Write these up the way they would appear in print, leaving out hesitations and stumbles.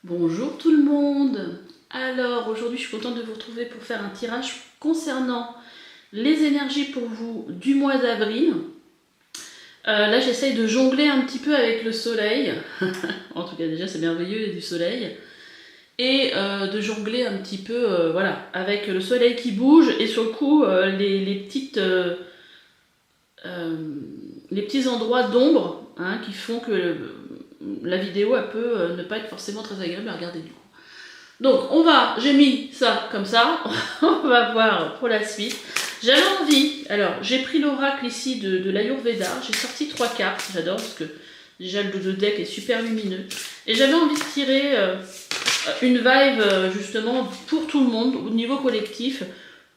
Bonjour tout le monde. Alors aujourd'hui je suis contente de vous retrouver pour faire un tirage concernant les énergies pour vous du mois d'avril. Là j'essaye de jongler un petit peu avec le soleil. En tout cas déjà c'est merveilleux, il y a du soleil. Et de jongler un petit peu voilà, avec le soleil qui bouge et sur le coup les petits endroits d'ombre qui font que la vidéo elle peut ne pas être forcément très agréable à regarder du coup. Donc j'ai mis ça comme ça, on va voir pour la suite. J'avais envie, alors j'ai pris l'oracle ici de l'Ayurveda, j'ai sorti 3 cartes, j'adore parce que déjà le deck est super lumineux. Et j'avais envie de tirer une vibe justement pour tout le monde, au niveau collectif,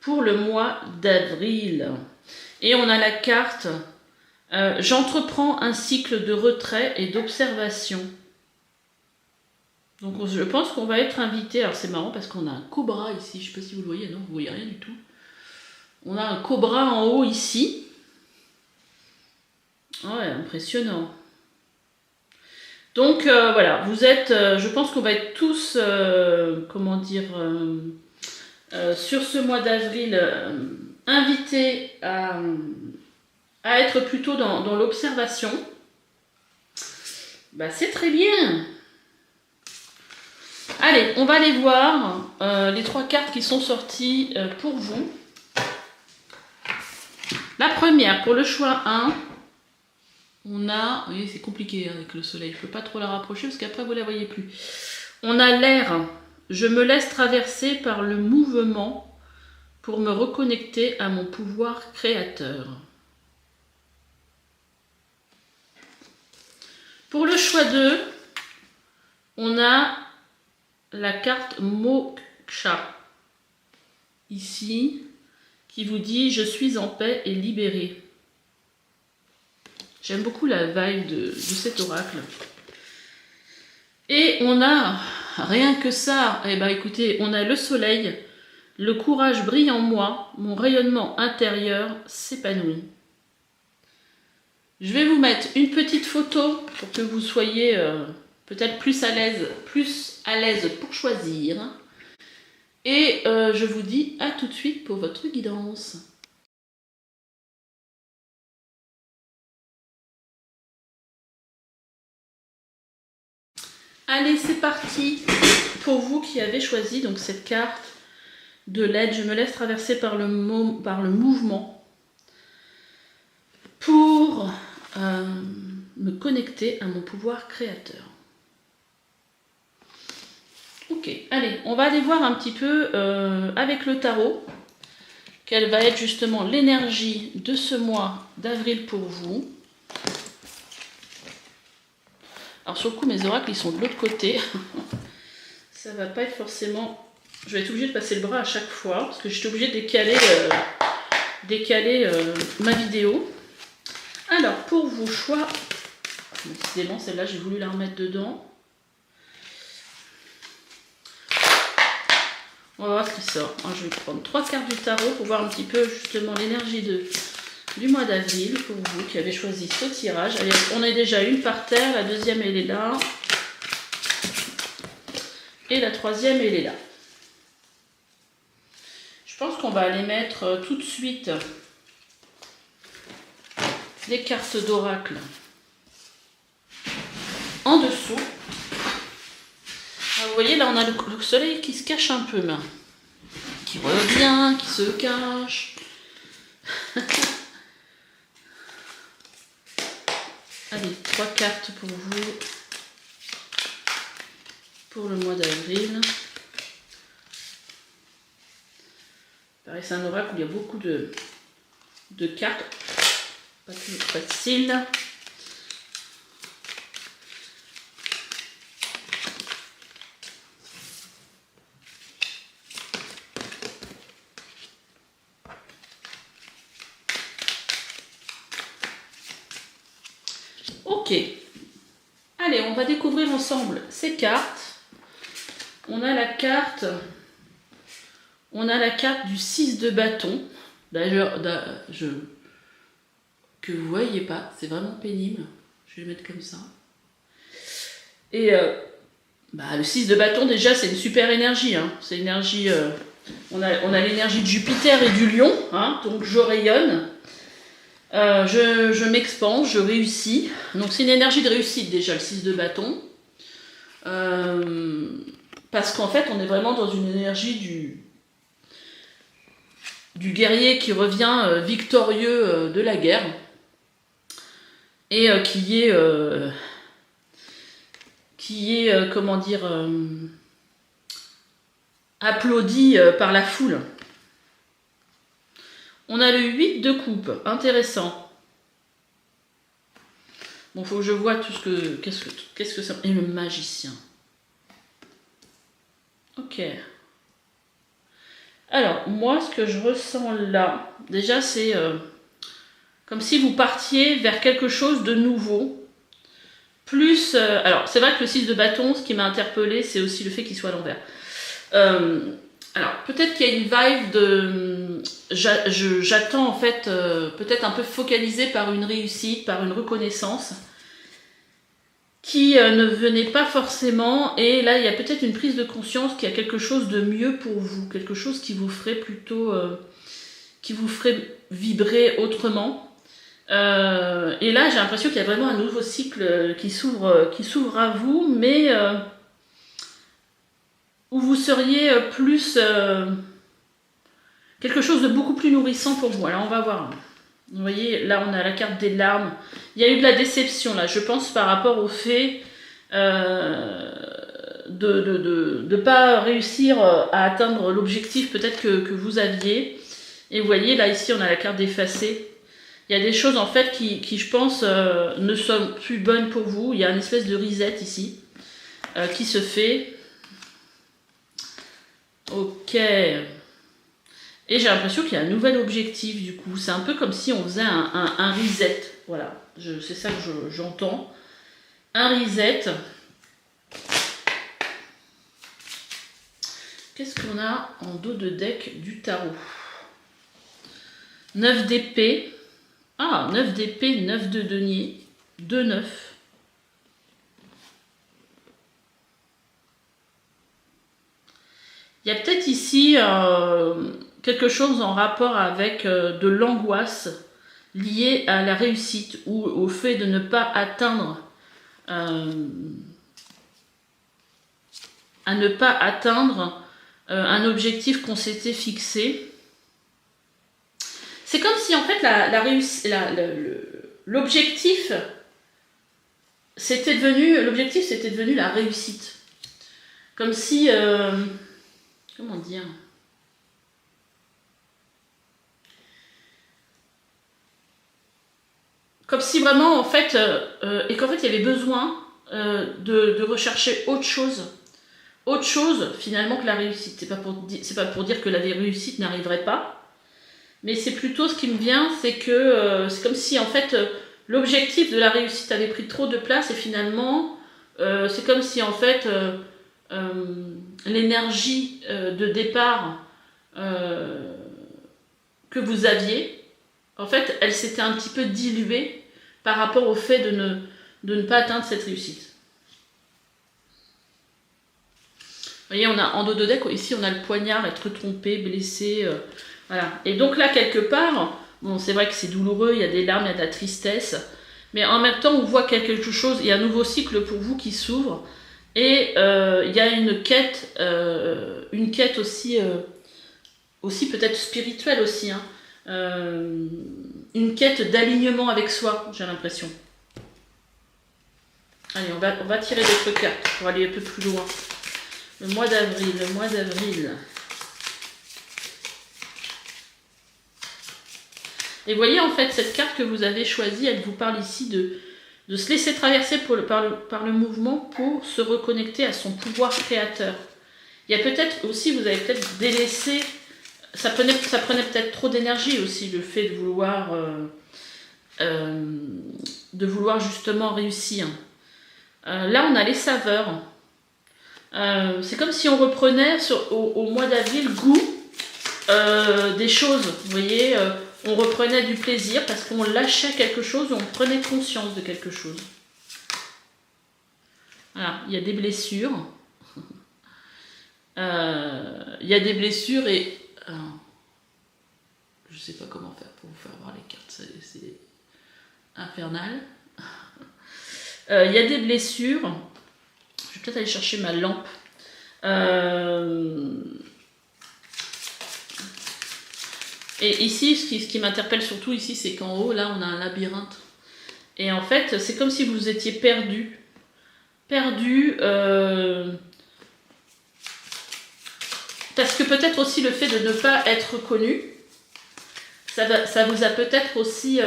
pour le mois d'avril. Et on a la carte j'entreprends un cycle de retrait et d'observation. Donc je pense qu'on va être invité. Alors c'est marrant parce qu'on a un cobra ici. Je ne sais pas si vous le voyez. Non, vous ne voyez rien du tout. On a un cobra en haut ici. Ouais, impressionnant. Donc voilà, vous êtes. Je pense qu'on va être tous, comment dire, sur ce mois d'avril, invités à être plutôt dans l'observation. Bah c'est très bien. Allez, on va aller voir les 3 cartes qui sont sorties pour vous. La première, pour le choix 1, on a... Vous voyez, c'est compliqué avec le soleil, je ne peux pas trop la rapprocher parce qu'après vous ne la voyez plus. On a l'air, je me laisse traverser par le mouvement pour me reconnecter à mon pouvoir créateur. Pour le choix 2, on a la carte Moksha, ici, qui vous dit « Je suis en paix et libéré ». J'aime beaucoup la vibe de cet oracle. Et on a, rien que ça, eh ben écoutez, on a le soleil, le courage brille en moi, mon rayonnement intérieur s'épanouit. Je vais vous mettre une petite photo pour que vous soyez peut-être plus à l'aise pour choisir. Et je vous dis à tout de suite pour votre guidance. Allez, c'est parti pour vous qui avez choisi donc cette carte de l'aide. Je me laisse traverser par le mouvement pour me connecter à mon pouvoir créateur. Ok, allez, on va aller voir un petit peu avec le tarot quelle va être justement l'énergie de ce mois d'avril pour vous. Alors sur le coup, mes oracles, ils sont de l'autre côté. Ça va pas être forcément... Je vais être obligée de passer le bras à chaque fois parce que je suis obligée de décaler ma vidéo. Alors, pour vos choix... Décidément, celle-là, j'ai voulu la remettre dedans. On va voir ce qui sort. Alors, je vais prendre 3 cartes du tarot pour voir un petit peu justement l'énergie du mois d'avril pour vous qui avez choisi ce tirage. Allez, on a déjà une par terre, la deuxième elle est là. Et la troisième elle est là. Je pense qu'on va aller mettre tout de suite les cartes d'oracle en dessous. Alors, vous voyez là on a le soleil qui se cache un peu, mais qui revient, qui se cache. Allez, 3 cartes pour vous pour le mois d'avril. Pareil, c'est un oracle où il y a beaucoup de cartes, pas toujours facile. Ok, Allez, on va découvrir ensemble ces cartes. On a la carte du 6 de bâton. D'ailleurs, que vous voyez pas, c'est vraiment pénible. Je vais le mettre comme ça. Et le 6 de bâton, déjà, c'est une super énergie. Hein. C'est l'énergie... on a l'énergie de Jupiter et du lion. Hein, donc, je rayonne. Je m'expanse, je réussis. Donc, c'est une énergie de réussite, déjà, le 6 de bâton. Parce qu'en fait, on est vraiment dans une énergie du guerrier qui revient victorieux de la guerre. Et qui est comment dire, applaudi par la foule. On a le 8 de coupe, intéressant. Bon, faut que je vois tout ce que... Qu'est-ce que ça... Et le magicien. Ok. Alors, moi, ce que je ressens là, déjà, c'est comme si vous partiez vers quelque chose de nouveau. Plus... alors, c'est vrai que le 6 de bâton, ce qui m'a interpellée, c'est aussi le fait qu'il soit à l'envers. Alors, peut-être qu'il y a une vibe de... J'attends, en fait, peut-être un peu focalisée par une réussite, par une reconnaissance, qui ne venait pas forcément. Et là, il y a peut-être une prise de conscience qu'il y a quelque chose de mieux pour vous, quelque chose qui vous ferait plutôt... qui vous ferait vibrer autrement. Et là, j'ai l'impression qu'il y a vraiment un nouveau cycle qui s'ouvre à vous, mais où vous seriez plus quelque chose de beaucoup plus nourrissant pour vous. Alors, on va voir. Vous voyez, là, on a la carte des larmes. Il y a eu de la déception, là, je pense, par rapport au fait de ne pas réussir à atteindre l'objectif peut-être que vous aviez. Et vous voyez, là, ici, on a la carte d'effacer. Il y a des choses, en fait, qui je pense, ne sont plus bonnes pour vous. Il y a une espèce de reset, ici, qui se fait. Ok. Et j'ai l'impression qu'il y a un nouvel objectif, du coup. C'est un peu comme si on faisait un reset. Voilà. C'est ça que j'entends. Un reset. Qu'est-ce qu'on a en dos de deck du tarot? 9 d'épée. Ah, 9 d'épée, 9 de denier, 2 9. Il y a peut-être ici quelque chose en rapport avec de l'angoisse liée à la réussite ou au fait de ne pas atteindre un objectif qu'on s'était fixé. C'est comme si en fait l'objectif c'était devenu la réussite. Comme si comment dire, comme si vraiment en fait et qu'en fait il y avait besoin de rechercher autre chose finalement que la réussite. C'est pas pour dire que la réussite n'arriverait pas. Mais c'est plutôt ce qui me vient, c'est que c'est comme si en fait l'objectif de la réussite avait pris trop de place et finalement c'est comme si en fait l'énergie de départ que vous aviez, en fait elle s'était un petit peu diluée par rapport au fait de ne pas atteindre cette réussite. Vous voyez, on a en dos de deck, ici on a le poignard, être trompé, blessé... voilà. Et donc là, quelque part, bon, c'est vrai que c'est douloureux, il y a des larmes, il y a de la tristesse, mais en même temps, on voit qu'il y a quelque chose, il y a un nouveau cycle pour vous qui s'ouvre, et il y a une quête aussi peut-être spirituelle aussi, hein, une quête d'alignement avec soi, j'ai l'impression. Allez, on va tirer d'autres cartes pour aller un peu plus loin. Le mois d'avril. Et vous voyez, en fait, cette carte que vous avez choisie, elle vous parle ici de se laisser traverser par le mouvement pour se reconnecter à son pouvoir créateur. Il y a peut-être aussi, vous avez peut-être délaissé, ça prenait peut-être trop d'énergie aussi, le fait de vouloir justement réussir. Là, on a les saveurs. C'est comme si on reprenait au mois d'avril goût des choses. Vous voyez, on reprenait du plaisir parce qu'on lâchait quelque chose, on prenait conscience de quelque chose. Voilà, il y a des blessures. Il y a des blessures et... je sais pas comment faire pour vous faire voir les cartes, c'est infernal. Il y a des blessures. Je vais peut-être aller chercher ma lampe. Et ici, ce qui m'interpelle surtout ici, c'est qu'en haut, là, on a un labyrinthe. Et en fait, c'est comme si vous étiez perdu. Parce que peut-être aussi le fait de ne pas être connu, ça vous a peut-être aussi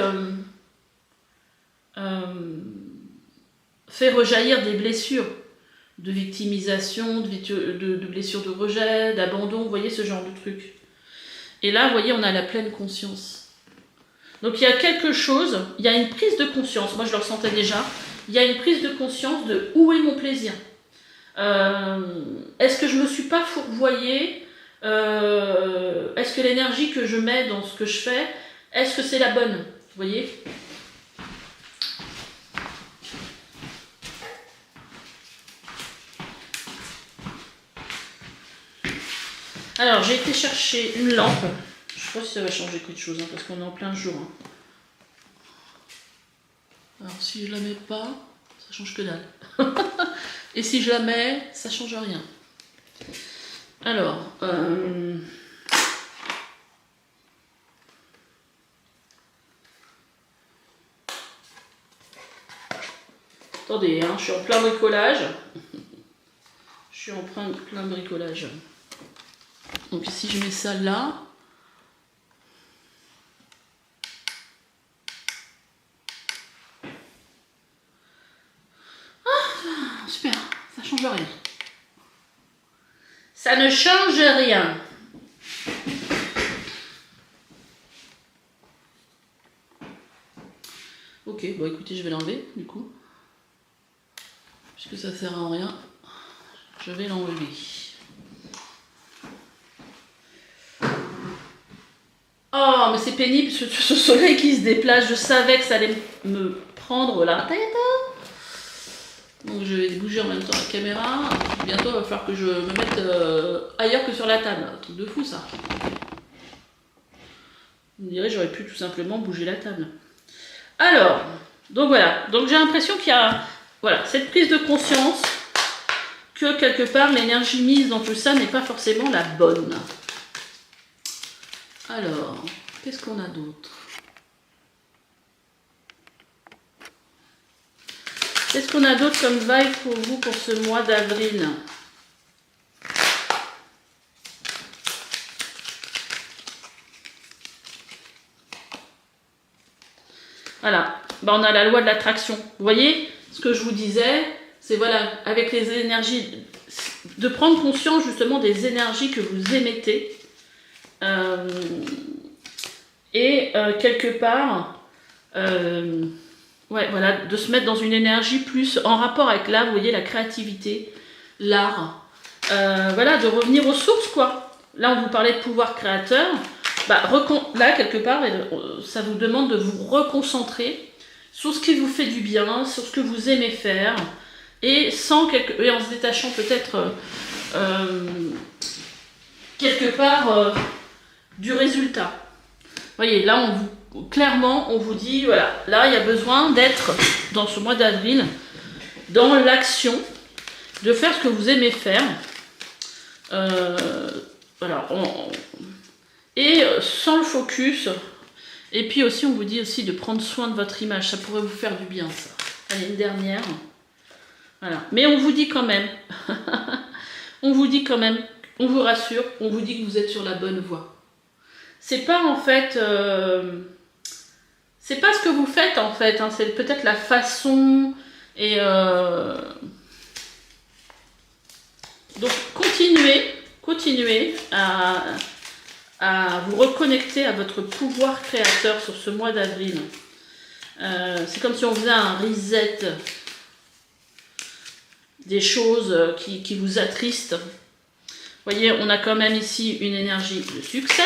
fait rejaillir des blessures de victimisation, de blessures de rejet, d'abandon, vous voyez ce genre de truc. Et là, vous voyez, on a la pleine conscience. Donc il y a quelque chose, il y a une prise de conscience, moi je le ressentais déjà, il y a une prise de conscience de où est mon plaisir. Est-ce que je ne me suis pas fourvoyée? Est-ce que l'énergie que je mets dans ce que je fais, est-ce que c'est la bonne? Vous voyez? Alors, j'ai été chercher une lampe. Je sais pas si ça va changer quelque chose, hein, parce qu'on est en plein jour. Hein. Alors, si je la mets pas, ça change que dalle. Et si je la mets, ça change rien. Alors, attendez, hein, je suis en plein bricolage. Je suis en plein bricolage. Donc si je mets ça là, super, ça change rien. Ça ne change rien. Ok, bon écoutez, je vais l'enlever du coup. Puisque ça sert à rien, je vais l'enlever. Oh, mais c'est pénible ce soleil qui se déplace. Je savais que ça allait me prendre la tête. Donc je vais bouger en même temps la caméra. Bientôt, il va falloir que je me mette ailleurs que sur la table. Un truc de fou, ça. Vous me direz, j'aurais pu tout simplement bouger la table. Alors, donc voilà. Donc j'ai l'impression qu'il y a cette prise de conscience que quelque part, l'énergie mise dans tout ça n'est pas forcément la bonne. Alors, qu'est-ce qu'on a d'autre? Qu'est-ce qu'on a d'autre comme vibe pour vous pour ce mois d'avril? Voilà, on a la loi de l'attraction. Vous voyez, ce que je vous disais, c'est voilà, avec les énergies, de prendre conscience justement des énergies que vous émettez. Quelque part, de se mettre dans une énergie plus en rapport avec là, vous voyez, la créativité, l'art, de revenir aux sources, quoi. Là, on vous parlait de pouvoir créateur, là, quelque part, ça vous demande de vous reconcentrer sur ce qui vous fait du bien, sur ce que vous aimez faire, et en se détachant peut-être quelque part du résultat. Vous voyez, là, clairement, on vous dit, voilà, là, il y a besoin d'être, dans ce mois d'avril, dans l'action, de faire ce que vous aimez faire. Et sans le focus. Et puis aussi, on vous dit aussi de prendre soin de votre image. Ça pourrait vous faire du bien, ça. Allez, une dernière. Voilà. Mais on vous dit quand même, on vous rassure, on vous dit que vous êtes sur la bonne voie. C'est pas en fait, c'est pas ce que vous faites en fait, hein, c'est peut-être la façon et donc continuez à vous reconnecter à votre pouvoir créateur sur ce mois d'avril. C'est comme si on faisait un reset. des choses qui vous attristent. Vous voyez, on a quand même ici une énergie de succès.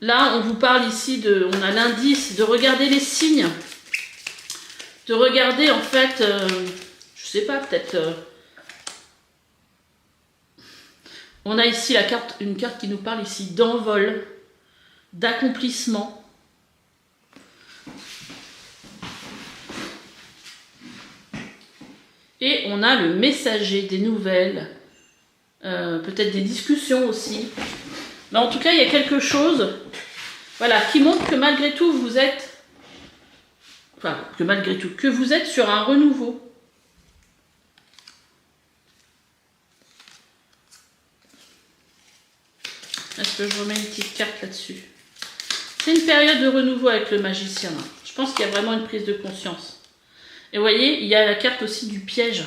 Là, on vous parle ici on a l'indice de regarder les signes, de regarder en fait, je sais pas, peut-être, on a ici une carte qui nous parle ici d'envol, d'accomplissement. Et on a le messager, des nouvelles, peut-être des discussions aussi. Mais en tout cas, il y a quelque chose, voilà, qui montre que malgré tout, vous êtes, que vous êtes sur un renouveau. Est-ce que je remets une petite carte là-dessus? C'est une période de renouveau avec le magicien. Je pense qu'il y a vraiment une prise de conscience. Et vous voyez, il y a la carte aussi du piège.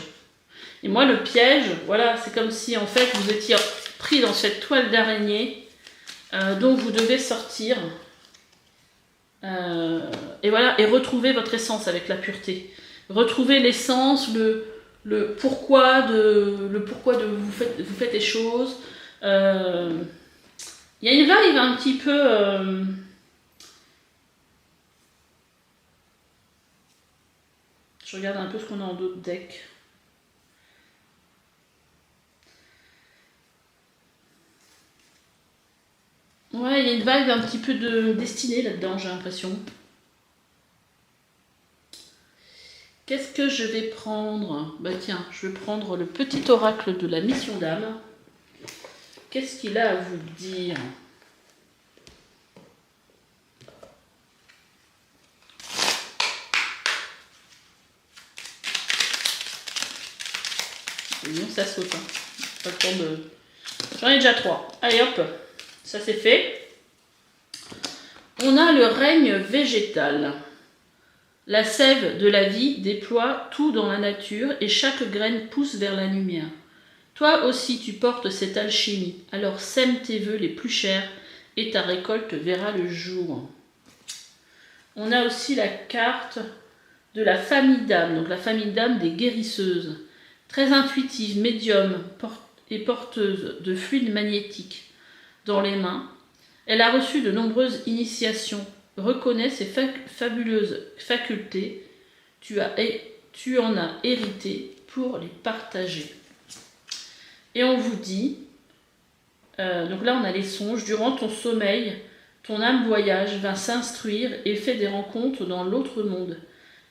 Et moi, le piège, voilà, c'est comme si en fait vous étiez pris dans cette toile d'araignée dont vous devez sortir. Et voilà, et retrouver votre essence avec la pureté. Retrouver l'essence, le pourquoi de vous faites les choses. Il y a une vibe un petit peu... je regarde un peu ce qu'on a en d'autres decks. Ouais, il y a une vibe un petit peu de destinée là-dedans, j'ai l'impression. Qu'est-ce que je vais prendre? Bah tiens, je vais prendre le petit oracle de la mission d'âme. Qu'est-ce qu'il a à vous dire? Non, ça saute. Hein. Pas le temps de... J'en ai déjà 3. Allez hop, ça c'est fait. On a le règne végétal. La sève de la vie déploie tout dans la nature et chaque graine pousse vers la lumière. Toi aussi tu portes cette alchimie, alors sème tes vœux les plus chers et ta récolte verra le jour. On a aussi la carte de la famille d'âme, donc la famille d'âme des guérisseuses. Très intuitive, médium et porteuse de fluides magnétiques dans les mains. Elle a reçu de nombreuses initiations, reconnaît ses fabuleuses facultés, tu en as hérité pour les partager. Et on vous dit, donc là on a les songes, durant ton sommeil, ton âme voyage, va s'instruire et fait des rencontres dans l'autre monde.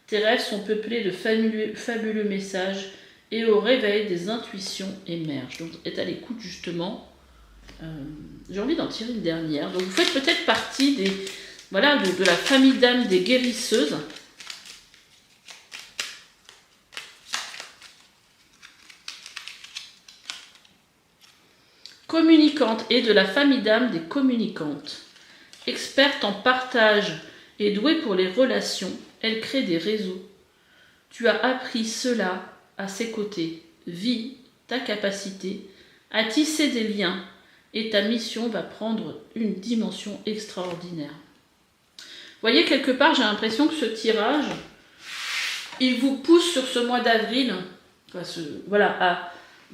Tes rêves sont peuplés de fabuleux messages et au réveil des intuitions émergent. Donc est à l'écoute justement. J'ai envie d'en tirer une dernière. Donc vous faites peut-être partie de la famille d'âmes des guérisseuses. Communicante et de la famille d'âmes des communicantes. Experte en partage et douée pour les relations, elle crée des réseaux. Tu as appris cela à ses côtés. Vis ta capacité à tisser des liens et ta mission va prendre une dimension extraordinaire. Vous voyez, quelque part, j'ai l'impression que ce tirage, il vous pousse sur ce mois d'avril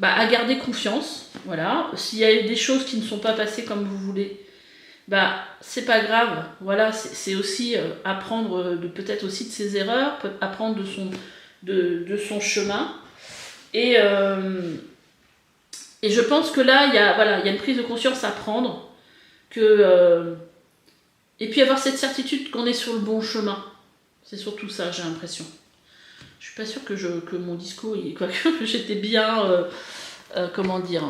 à garder confiance. Voilà. S'il y a des choses qui ne sont pas passées comme vous voulez, c'est pas grave. Voilà, c'est aussi apprendre peut-être aussi de ses erreurs, apprendre de son chemin. Et je pense que là, il y a une prise de conscience à prendre. Et puis avoir cette certitude qu'on est sur le bon chemin. C'est surtout ça, j'ai l'impression. Je suis pas sûre que mon discours, quoique j'étais bien... comment dire...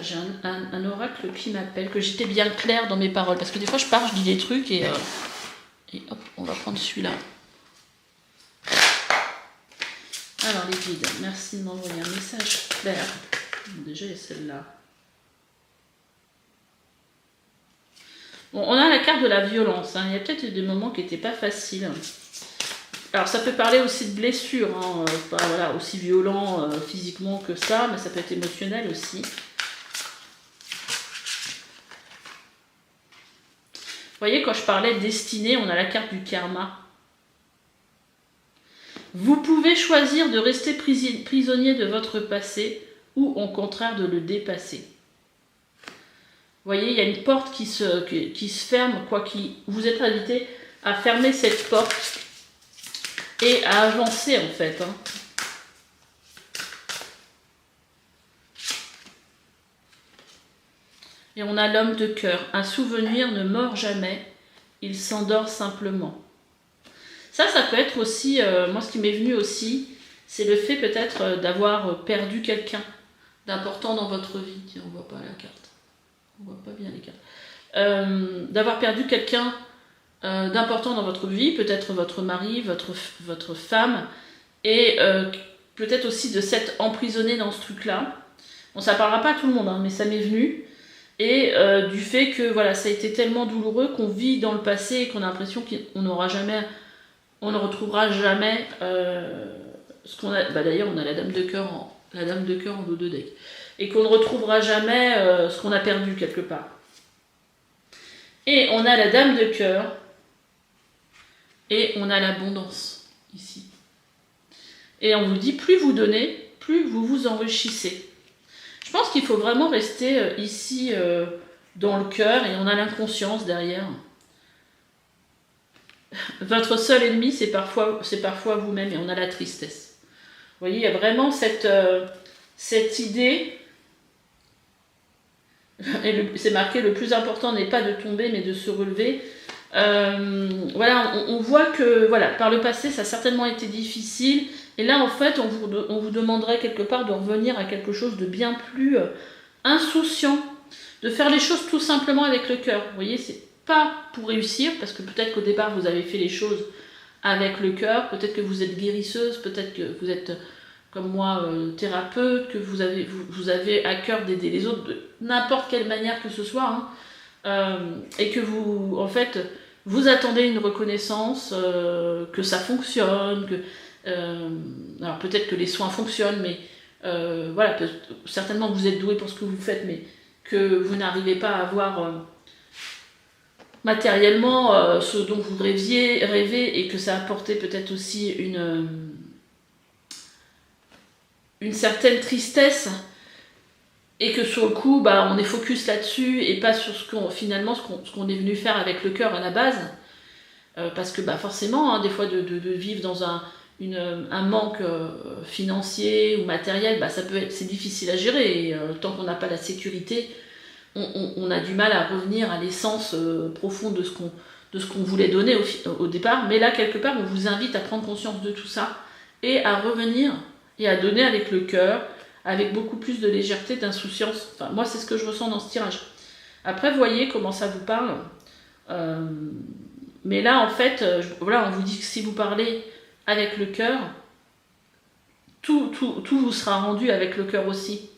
J'ai un oracle qui m'appelle, que j'étais bien claire dans mes paroles. Parce que des fois, je pars, je dis des trucs et hop, on va prendre celui-là. Alors les guides, merci de m'envoyer un message clair. Déjà il y a celle-là. Bon, on a la carte de la violence. Hein. Il y a peut-être des moments qui n'étaient pas faciles. Alors ça peut parler aussi de blessures, hein. Pas aussi violent physiquement que ça, mais ça peut être émotionnel aussi. voyez, quand je parlais de destinée, on a la carte du karma. Vous pouvez choisir de rester prisonnier de votre passé ou au contraire de le dépasser. Vous voyez, il y a une porte qui se ferme, vous êtes invité à fermer cette porte et à avancer en fait. Hein. Et on a l'homme de cœur. Un souvenir ne meurt jamais, il s'endort simplement. Ça peut être aussi, moi ce qui m'est venu aussi, c'est le fait peut-être d'avoir perdu quelqu'un d'important dans votre vie. Tiens, on voit pas la carte. On voit pas bien les cartes. D'avoir perdu quelqu'un d'important dans votre vie, peut-être votre mari, votre femme, et peut-être aussi de s'être emprisonné dans ce truc-là. Bon, ça parlera pas à tout le monde, hein, mais ça m'est venu. Et du fait que voilà, ça a été tellement douloureux qu'on vit dans le passé et qu'on a l'impression qu'on n'aura jamais, on ne retrouvera jamais ce qu'on a. Bah, d'ailleurs, on a la dame de cœur en dos de deck. Et qu'on ne retrouvera jamais ce qu'on a perdu quelque part. Et on a la dame de cœur et on a l'abondance ici. Et on vous dit, plus vous donnez, plus vous vous enrichissez. Je pense qu'il faut vraiment rester ici dans le cœur et on a l'inconscience derrière. Votre seul ennemi, c'est parfois vous-même et on a la tristesse. Vous voyez, il y a vraiment cette idée. Et c'est marqué, le plus important n'est pas de tomber mais de se relever. Voilà, on voit que voilà, par le passé ça a certainement été difficile et là en fait on vous demanderait quelque part de revenir à quelque chose de bien plus insouciant, de faire les choses tout simplement avec le cœur. Vous voyez, c'est pas pour réussir parce que peut-être qu'au départ vous avez fait les choses avec le cœur, peut-être que vous êtes guérisseuse, peut-être que vous êtes comme moi thérapeute, que vous avez à cœur d'aider les autres de n'importe quelle manière que ce soit, hein, et que vous, en fait, vous attendez une reconnaissance, que ça fonctionne, alors peut-être que les soins fonctionnent, mais voilà, certainement que vous êtes doué pour ce que vous faites, mais que vous n'arrivez pas à avoir matériellement ce dont vous rêvez et que ça a apporté peut-être aussi une certaine tristesse et que sur le coup on est focus là-dessus et pas sur ce qu'on est venu faire avec le cœur à la base, parce que forcément hein, des fois de vivre dans un manque financier ou matériel, c'est difficile à gérer et tant qu'on n'a pas la sécurité on a du mal à revenir à l'essence profonde de ce qu'on voulait donner au départ. Mais là quelque part on vous invite à prendre conscience de tout ça et à revenir et à donner avec le cœur, avec beaucoup plus de légèreté, d'insouciance. Enfin, moi, c'est ce que je ressens dans ce tirage. Après, vous voyez comment ça vous parle. Mais là, en fait, voilà, on vous dit que si vous parlez avec le cœur, tout vous sera rendu avec le cœur aussi.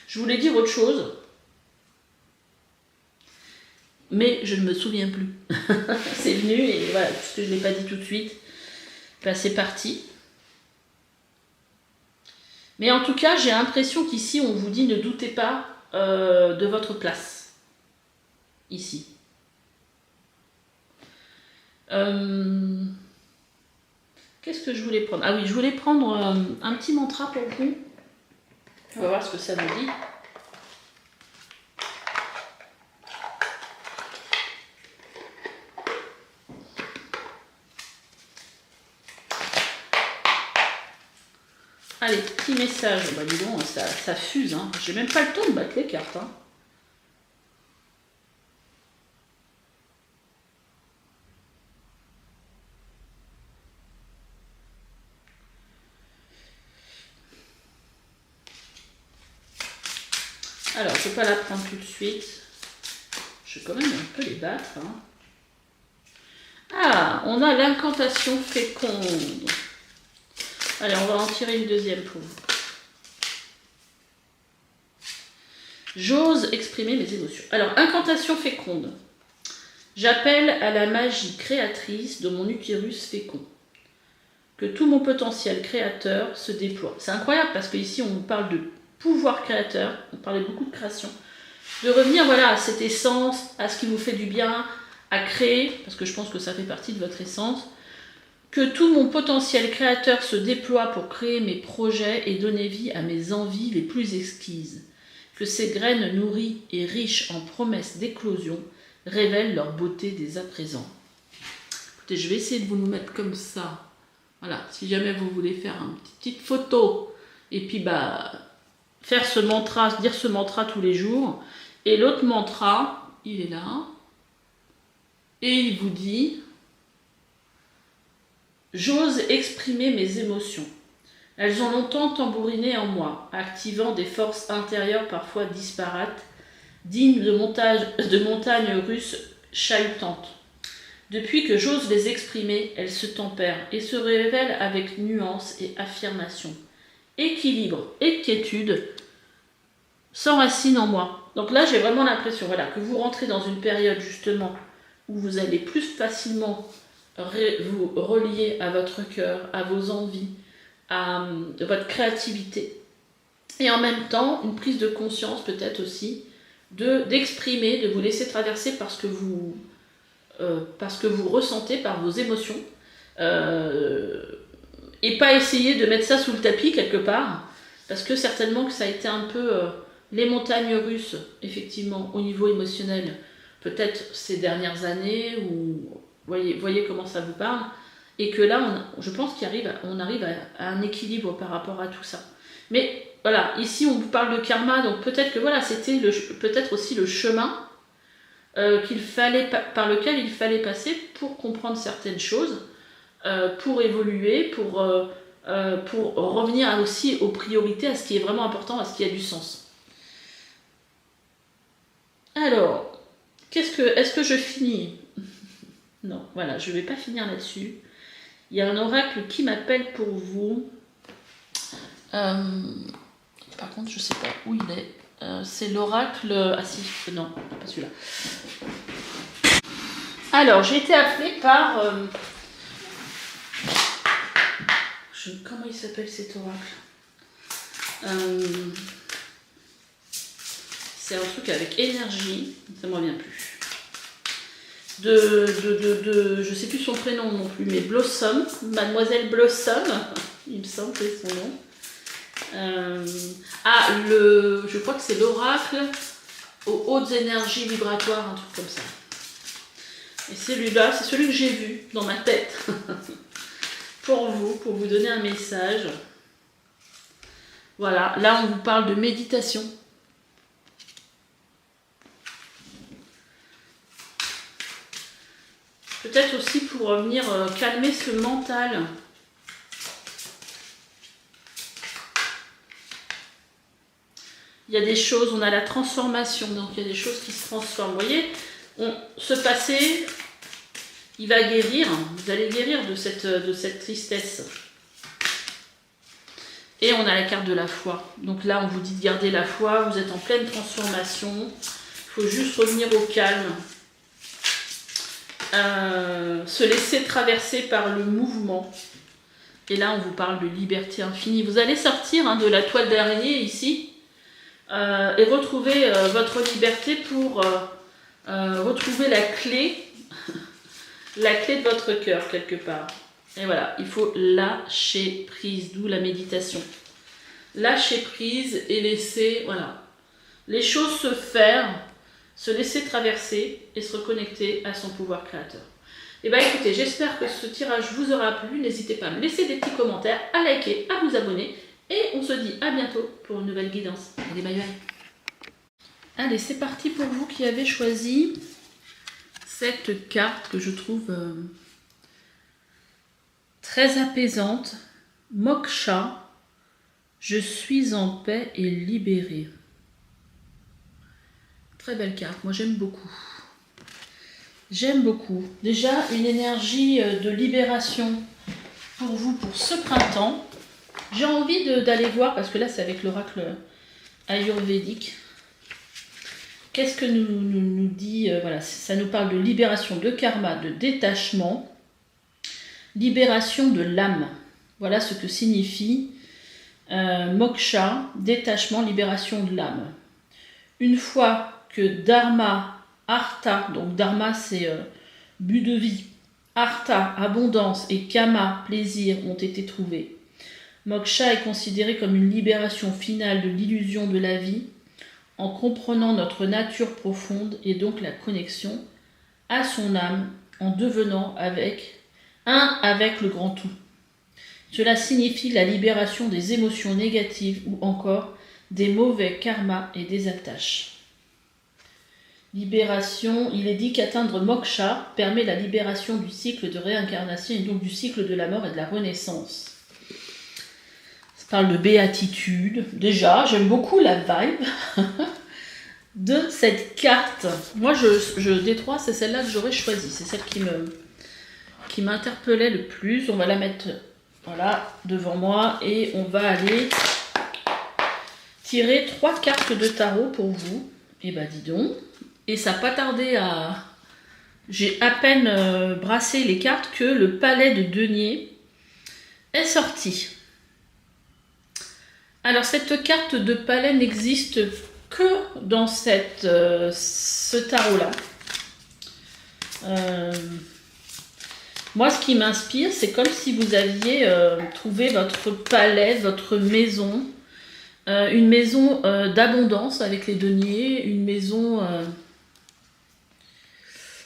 Je voulais dire autre chose, mais je ne me souviens plus. C'est venu et voilà, puisque je ne l'ai pas dit tout de suite. C'est parti. Mais en tout cas, j'ai l'impression qu'ici, on vous dit ne doutez pas de votre place. Ici. Qu'est-ce que je voulais prendre? Ah oui, je voulais prendre un petit mantra pour vous. On va voir ce que ça nous dit. Allez, petit message. Dis donc, ça fuse. Hein. J'ai même pas le temps de battre les cartes. Hein. Alors, je ne vais pas la prendre tout de suite. Je vais quand même un peu les battre. Hein. Ah, on a l'incantation féconde. Allez, on va en tirer une deuxième pour vous. J'ose exprimer mes émotions. Alors, incantation féconde. J'appelle à la magie créatrice de mon utérus fécond. Que tout mon potentiel créateur se déploie. C'est incroyable parce qu'ici, on nous parle de pouvoir créateur. On parlait beaucoup de création. de revenir voilà, à cette essence, à ce qui vous fait du bien, à créer, parce que je pense que ça fait partie de votre essence, que tout mon potentiel créateur se déploie pour créer mes projets et donner vie à mes envies les plus exquises, que ces graines nourries et riches en promesses d'éclosion révèlent leur beauté dès à présent. Écoutez, je vais essayer de vous le mettre comme ça. Voilà, si jamais vous voulez faire une petite photo, et puis faire ce mantra, dire ce mantra tous les jours. Et l'autre mantra, il est là, et il vous dit « J'ose exprimer mes émotions. Elles ont longtemps tambouriné en moi, activant des forces intérieures parfois disparates, dignes de montagnes russes chahutantes. Depuis que j'ose les exprimer, elles se tempèrent et se révèlent avec nuance et affirmation. Équilibre et quiétude s'enracinent en moi. » Donc là, j'ai vraiment l'impression que vous rentrez dans une période justement où vous allez plus facilement vous relier à votre cœur, à vos envies, à votre créativité. Et en même temps, une prise de conscience peut-être aussi d'exprimer, de vous laisser traverser par ce que vous ressentez, par vos émotions. Et pas essayer de mettre ça sous le tapis quelque part, parce que certainement que ça a été un peu les montagnes russes, effectivement, au niveau émotionnel, peut-être ces dernières années, ou voyez comment ça vous parle, et que là, je pense qu'on arrive à un équilibre par rapport à tout ça. Mais voilà, ici on vous parle de karma, donc peut-être que voilà, c'était peut-être aussi le chemin par lequel il fallait passer pour comprendre certaines choses, pour évoluer, pour revenir aussi aux priorités, à ce qui est vraiment important, à ce qui a du sens. Alors, est-ce que je finis? Non, voilà, je ne vais pas finir là-dessus. Il y a un oracle qui m'appelle pour vous. Par contre, je ne sais pas où il est. C'est l'oracle... Ah si, non, pas celui-là. Alors, j'ai été appelée par... Comment il s'appelle cet oracle? C'est un truc avec énergie, ça ne me revient plus. Je sais plus son prénom non plus, mais Blossom, Mademoiselle Blossom, il me semble que c'est son nom. Je crois que c'est l'oracle aux hautes énergies vibratoires, un truc comme ça. Et celui-là, c'est celui que j'ai vu dans ma tête. Pour vous donner un message. Voilà, là on vous parle de méditation. Peut-être aussi pour venir calmer ce mental. Il y a des choses, on a la transformation, donc il y a des choses qui se transforment. Vous voyez, ce passé, il va guérir, vous allez guérir de cette tristesse. Et on a la carte de la foi. Donc là, on vous dit de garder la foi, vous êtes en pleine transformation. Il faut juste revenir au calme. Se laisser traverser par le mouvement. Et là, on vous parle de liberté infinie. Vous allez sortir de la toile d'araignée ici et retrouver votre liberté pour retrouver la clé de votre cœur quelque part. Et voilà, il faut lâcher prise, d'où la méditation. Lâcher prise et laisser les choses se faire, se laisser traverser et se reconnecter à son pouvoir créateur. Et bien écoutez, j'espère que ce tirage vous aura plu. N'hésitez pas à me laisser des petits commentaires, à liker, à vous abonner. Et on se dit à bientôt pour une nouvelle guidance. Allez, bye bye. Allez, c'est parti pour vous qui avez choisi cette carte que je trouve très apaisante. Moksha, je suis en paix et libérée. Très belle carte, moi j'aime beaucoup. J'aime beaucoup. Déjà, une énergie de libération pour vous pour ce printemps. J'ai envie d'aller voir, parce que là c'est avec l'oracle ayurvédique. Qu'est-ce que nous dit voilà, ça nous parle de libération de karma, de détachement, libération de l'âme. Voilà ce que signifie moksha, détachement, libération de l'âme. Une fois que Dharma, Artha, donc Dharma c'est but de vie, Artha, abondance, et Kama, plaisir, ont été trouvés. Moksha est considéré comme une libération finale de l'illusion de la vie, en comprenant notre nature profonde et donc la connexion à son âme, en devenant un avec le grand tout. Cela signifie la libération des émotions négatives ou encore des mauvais karmas et des attaches. Libération, il est dit qu'atteindre moksha permet la libération du cycle de réincarnation et donc du cycle de la mort et de la renaissance. Ça parle de béatitude. Déjà, j'aime beaucoup la vibe de cette carte. Moi, des trois, c'est celle-là que j'aurais choisie. C'est celle qui m'interpellait le plus. On va la mettre voilà, devant moi et on va aller tirer 3 cartes de tarot pour vous. Et bah dis donc. Et ça n'a pas tardé à... J'ai à peine brassé les cartes que le palais de denier est sorti. Alors cette carte de palais n'existe que dans ce tarot-là. Moi, ce qui m'inspire, c'est comme si vous aviez trouvé votre palais, votre maison, une maison d'abondance avec les deniers, une maison...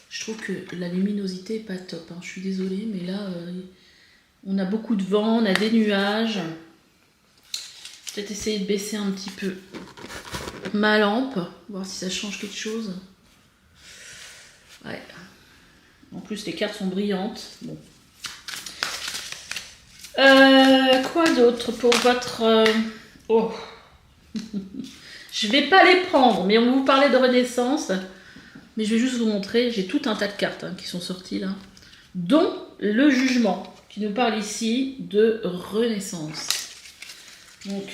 Je trouve que la luminosité n'est pas top, hein. Je suis désolée, mais là, on a beaucoup de vent, on a des nuages. Peut-être essayer de baisser un petit peu ma lampe, voir si ça change quelque chose. Ouais. En plus, les cartes sont brillantes. Bon. Quoi d'autre pour votre... Oh. Je vais pas les prendre, mais on va vous parler de Renaissance. Mais je vais juste vous montrer, j'ai tout un tas de cartes qui sont sorties là, dont le jugement, qui nous parle ici de Renaissance. Donc,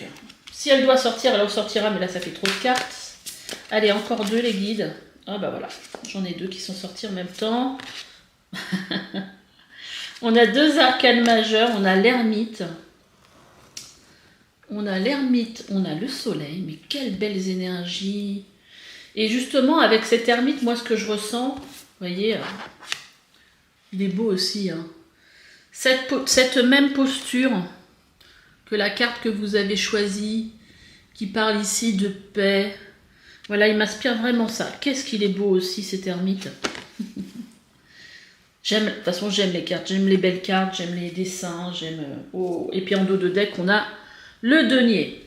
si elle doit sortir, elle en sortira, mais là ça fait trop de cartes. Allez, encore 2 les guides. Ah bah voilà, j'en ai 2 qui sont sortis en même temps. On a 2 arcanes majeurs, on a l'ermite. On a l'ermite, on a le soleil, mais quelles belles énergies. Et justement, avec cet ermite, moi, ce que je ressens, vous voyez, il est beau aussi. Hein. Cette même posture que la carte que vous avez choisie, qui parle ici de paix, voilà, il m'inspire vraiment ça. Qu'est-ce qu'il est beau aussi, cet ermite. De toute façon, j'aime les cartes, j'aime les belles cartes, j'aime les dessins, j'aime... Oh. Et puis en dos de deck, on a le denier.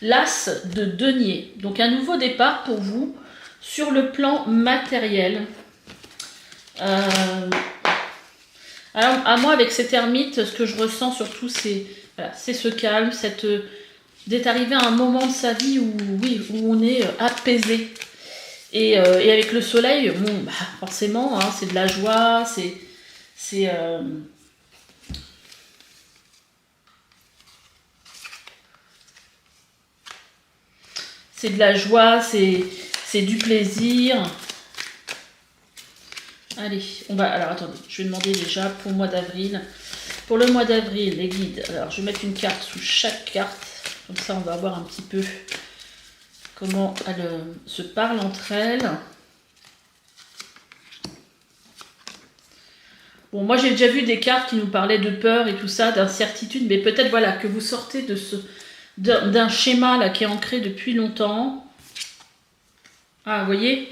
L'as de denier. Donc un nouveau départ pour vous sur le plan matériel. Alors à moi avec cet ermite, ce que je ressens surtout c'est voilà, ce calme, d'être arrivé à un moment de sa vie où, oui, où on est apaisé. Et avec le soleil, bon, bah, forcément, hein, c'est de la joie, c'est de la joie, c'est du plaisir. Allez, on va... Alors, attendez, je vais demander déjà pour le mois d'avril. Pour le mois d'avril, les guides. Alors, je vais mettre une carte sous chaque carte. Comme ça, on va voir un petit peu comment elles se parlent entre elles. Bon, moi, j'ai déjà vu des cartes qui nous parlaient de peur et tout ça, d'incertitude. Mais peut-être, voilà, que vous sortez d'un schéma là qui est ancré depuis longtemps. Ah, vous voyez,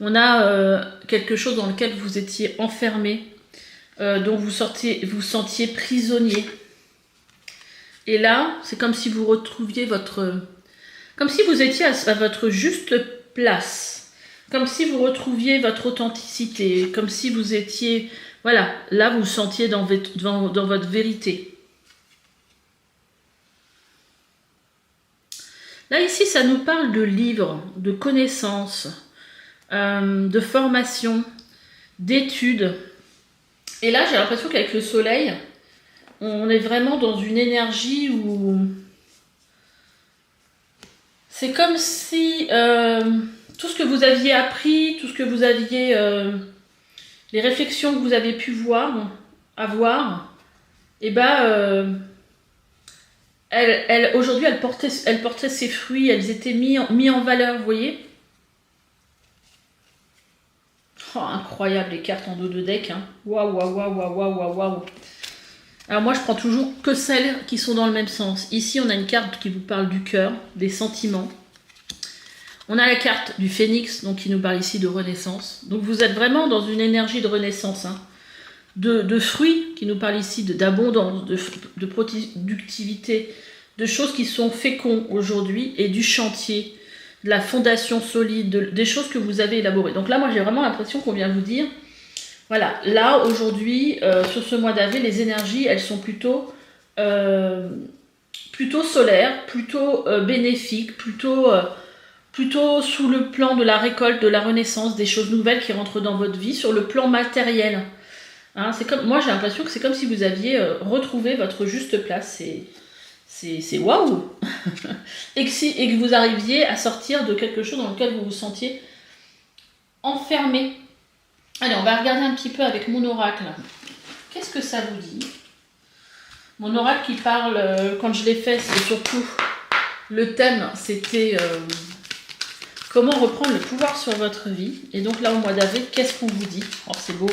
on a quelque chose dans lequel vous étiez enfermé, dont vous sentiez prisonnier. Et là, c'est comme si vous retrouviez comme si vous étiez à votre juste place, comme si vous retrouviez votre authenticité, comme si vous étiez, voilà, là vous vous sentiez dans votre vérité. Là, ici, ça nous parle de livres, de connaissances, de formation, d'études. Et là, j'ai l'impression qu'avec le soleil, on est vraiment dans une énergie où... C'est comme si tout ce que vous aviez appris, tout ce que vous aviez... les réflexions que vous avez pu avoir, et ben... Aujourd'hui, elle portait ses fruits, elles étaient mis en valeur, vous voyez. Oh, incroyable les cartes en dos de deck. Hein. Waouh, waouh, waouh, waouh, waouh, waouh. Alors moi, je prends toujours que celles qui sont dans le même sens. Ici, on a une carte qui vous parle du cœur, des sentiments. On a la carte du phénix, donc qui nous parle ici de renaissance. Donc vous êtes vraiment dans une énergie de renaissance. Hein. De fruits, qui nous parle ici d'abondance, de productivité, de choses qui sont féconds aujourd'hui, et du chantier, de la fondation solide, des choses que vous avez élaborées. Donc là, moi, j'ai vraiment l'impression qu'on vient vous dire, voilà, là, aujourd'hui, sur ce mois d'avril, les énergies, elles sont plutôt solaires, plutôt bénéfiques, plutôt sous le plan de la récolte, de la renaissance, des choses nouvelles qui rentrent dans votre vie, sur le plan matériel. Hein, moi, j'ai l'impression que c'est comme si vous aviez retrouvé votre juste place. C'est waouh. et que vous arriviez à sortir de quelque chose dans lequel vous vous sentiez enfermé. Allez, on va regarder un petit peu avec mon oracle. Qu'est-ce que ça vous dit? Mon oracle qui parle, quand je l'ai fait, c'est surtout le thème, c'était comment reprendre le pouvoir sur votre vie. Et donc là, au mois d'avril, qu'est-ce qu'on vous dit? Oh, c'est beau.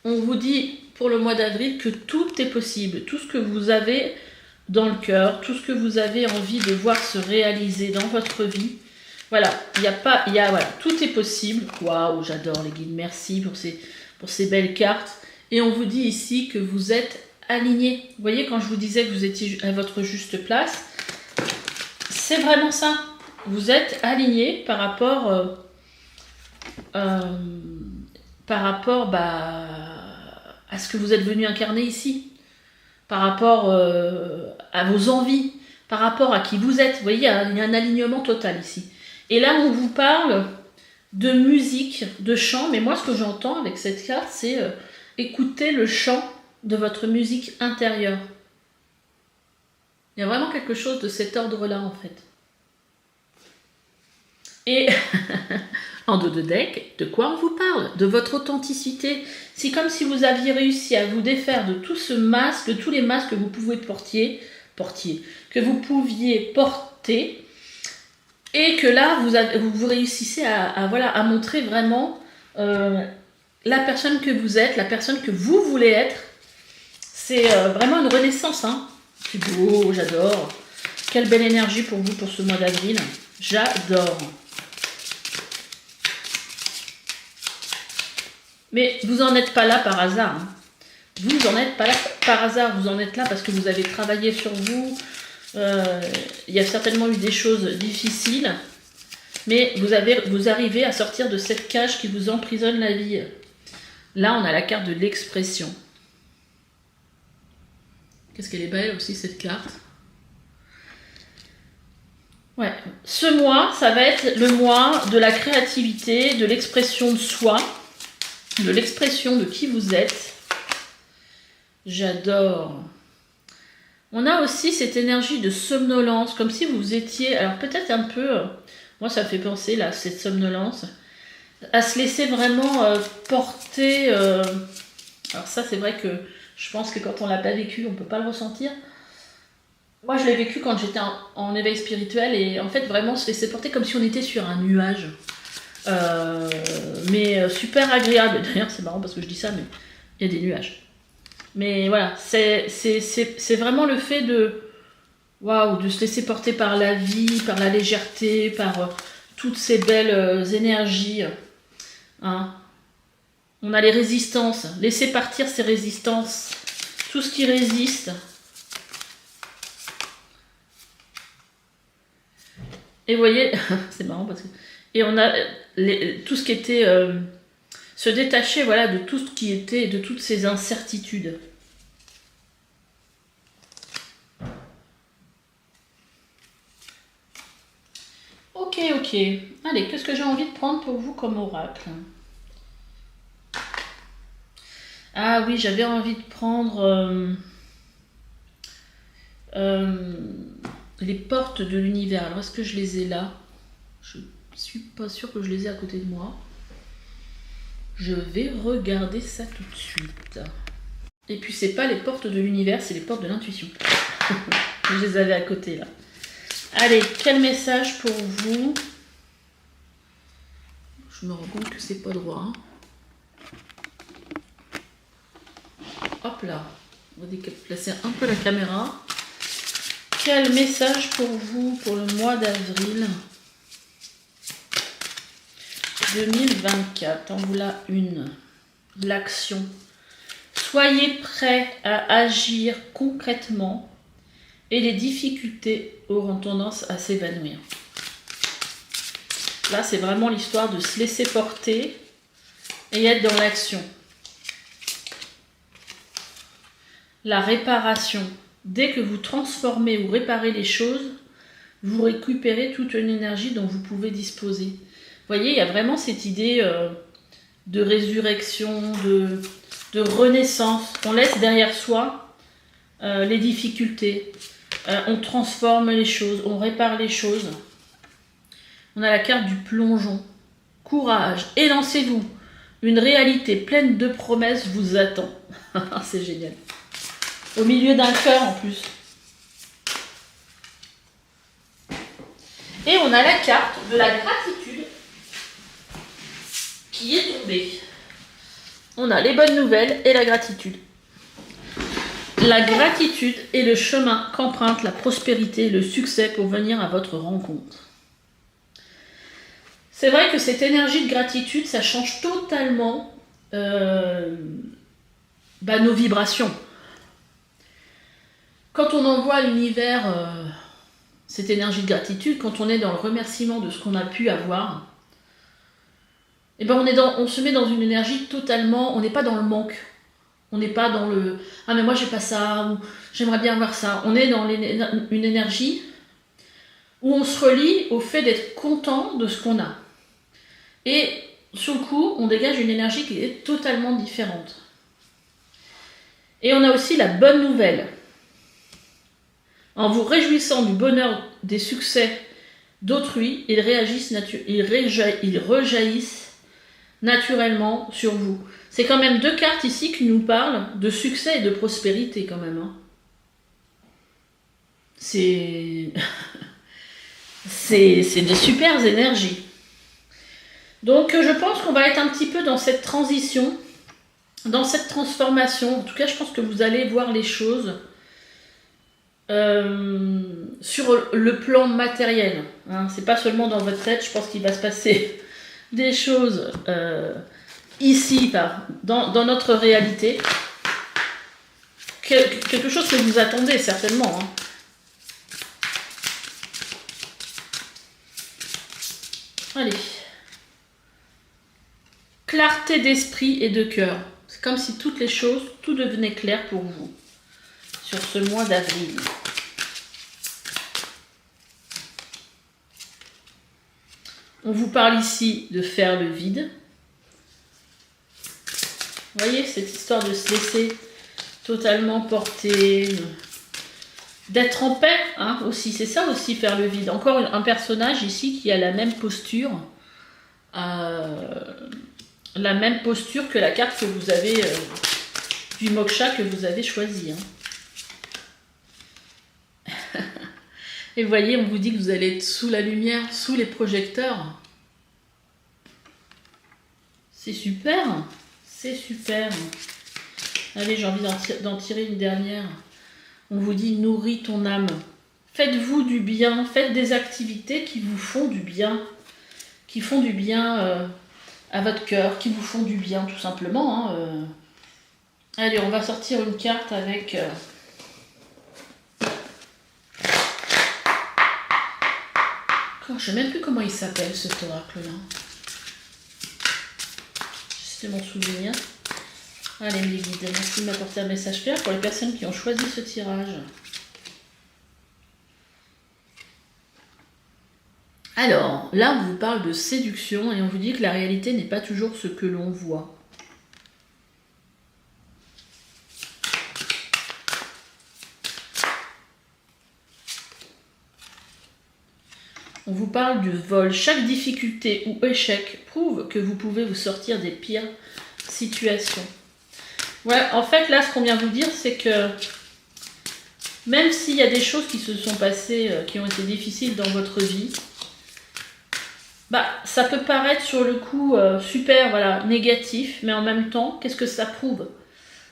On vous dit pour le mois d'avril que tout est possible. Tout ce que vous avez dans le cœur, tout ce que vous avez envie de voir se réaliser dans votre vie. Voilà, voilà, tout est possible. Waouh, j'adore les guides. Merci pour ces belles cartes. Et on vous dit ici que vous êtes aligné. Vous voyez, quand je vous disais que vous étiez à votre juste place, c'est vraiment ça. Vous êtes aligné par rapport à ce que vous êtes venu incarner ici, par rapport à vos envies, par rapport à qui vous êtes. Vous voyez, il y a un alignement total ici. Et là, on vous parle de musique, de chant, mais moi, ce que j'entends avec cette carte, c'est écouter le chant de votre musique intérieure. Il y a vraiment quelque chose de cet ordre-là, en fait. Et en dos de deck, de quoi on vous parle? De votre authenticité. C'est comme si vous aviez réussi à vous défaire de tout ce masque, de tous les masques que vous pouviez que vous pouviez porter, et que là, vous réussissez à montrer vraiment la personne que vous êtes, la personne que vous voulez être. C'est vraiment une renaissance. Hein. C'est beau, j'adore. Quelle belle énergie pour vous pour ce mois d'avril. J'adore. Mais vous n'en êtes pas là par hasard. Hein. Vous n'en êtes pas là par hasard. Vous en êtes là parce que vous avez travaillé sur vous. Il y a certainement eu des choses difficiles. Mais vous arrivez à sortir de cette cage qui vous emprisonne la vie. Là, on a la carte de l'expression. Qu'est-ce qu'elle est belle aussi, cette carte. Ouais. Ce mois, ça va être le mois de la créativité, de l'expression de soi, de l'expression de qui vous êtes. J'adore. On a aussi cette énergie de somnolence, comme si vous étiez, alors peut-être un peu, moi ça me fait penser là, cette somnolence, à se laisser vraiment porter. Alors ça c'est vrai que je pense que quand on l'a pas vécu, on peut pas le ressentir. Moi je l'ai vécu quand j'étais en éveil spirituel, et en fait vraiment se laisser porter comme si on était sur un nuage. Mais super agréable. D'ailleurs c'est marrant parce que je dis ça, mais il y a des nuages. Mais voilà, c'est vraiment le fait de se laisser porter par la vie, par la légèreté, par toutes ces belles énergies. Hein. On a les résistances, laisser partir ces résistances, tout ce qui résiste. Et vous voyez, c'est marrant parce que... Et on a tout ce qui était... se détacher, voilà, de tout ce qui était, de toutes ces incertitudes. Ok. Allez, qu'est-ce que j'ai envie de prendre pour vous comme oracle? Ah oui, j'avais envie de prendre les portes de l'univers. Alors, est-ce que je les ai là? Je suis pas sûre que je les ai à côté de moi. Je vais regarder ça tout de suite. Et puis c'est pas les portes de l'univers, c'est les portes de l'intuition. Je les avais à côté là. Allez, quel message pour vous? Je me rends compte que c'est pas droit. Hein. Hop là. On va déplacer un peu la caméra. Quel message pour vous pour le mois d'avril 2024? En voilà une. L'action. Soyez prêts à agir concrètement et les difficultés auront tendance à s'évanouir. Là, c'est vraiment l'histoire de se laisser porter et être dans l'action. La réparation. Dès que vous transformez ou réparez les choses, vous récupérez toute une énergie dont vous pouvez disposer. Vous voyez, il y a vraiment cette idée de résurrection, de renaissance. On laisse derrière soi les difficultés. On transforme les choses, on répare les choses. On a la carte du plongeon. Courage, élancez-vous. Une réalité pleine de promesses vous attend. C'est génial. Au milieu d'un cœur en plus. Et on a la carte de la gratitude qui est tombée. On a les bonnes nouvelles et la gratitude. La gratitude est le chemin qu'emprunte la prospérité et le succès pour venir à votre rencontre. C'est vrai que cette énergie de gratitude, ça change totalement nos vibrations. Quand on envoie à l'univers cette énergie de gratitude, quand on est dans le remerciement de ce qu'on a pu avoir, eh ben on se met dans une énergie totalement, on n'est pas dans le manque. On n'est pas dans le « Ah mais moi j'ai pas ça » ou « J'aimerais bien avoir ça ». On est dans une énergie où on se relie au fait d'être content de ce qu'on a. Et sur le coup, on dégage une énergie qui est totalement différente. Et on a aussi la bonne nouvelle. En vous réjouissant du bonheur des succès d'autrui, ils rejaillissent naturellement sur vous. C'est quand même deux cartes ici qui nous parlent de succès et de prospérité quand même. Hein. C'est des super énergies. Donc je pense qu'on va être un petit peu dans cette transition, dans cette transformation. En tout cas, je pense que vous allez voir les choses sur le plan matériel. Hein. C'est pas seulement dans votre tête, je pense qu'il va se passer des choses ici, dans notre réalité. Quelque chose que vous attendez certainement. Hein. Allez. Clarté d'esprit et de cœur. C'est comme si toutes les choses, tout devenait clair pour vous sur ce mois d'avril. On vous parle ici de faire le vide. Vous voyez, cette histoire de se laisser totalement porter, d'être en paix hein, aussi. C'est ça aussi, faire le vide. Encore un personnage ici qui a la même posture. La même posture que la carte que vous avez du moksha que vous avez choisi. Hein. Et vous voyez, on vous dit que vous allez être sous la lumière, sous les projecteurs. C'est super. C'est super. Allez, j'ai envie d'en tirer une dernière. On vous dit, nourris ton âme. Faites-vous du bien. Faites des activités qui vous font du bien. Qui font du bien à votre cœur. Qui vous font du bien, tout simplement. Hein. Allez, on va sortir une carte avec... je ne sais même plus comment il s'appelle, cet oracle-là. C'est mon souvenir. Allez, mes guides, merci de m'apporter un message clair pour les personnes qui ont choisi ce tirage. Alors, là, on vous parle de séduction et on vous dit que la réalité n'est pas toujours ce que l'on voit. On vous parle du vol. Chaque difficulté ou échec prouve que vous pouvez vous sortir des pires situations. Ouais, en fait, là, ce qu'on vient vous dire, c'est que Même s'il y a des choses qui se sont passées, qui ont été difficiles dans votre vie, bah, ça peut paraître sur le coup super, voilà, négatif, mais en même temps, qu'est-ce que ça prouve?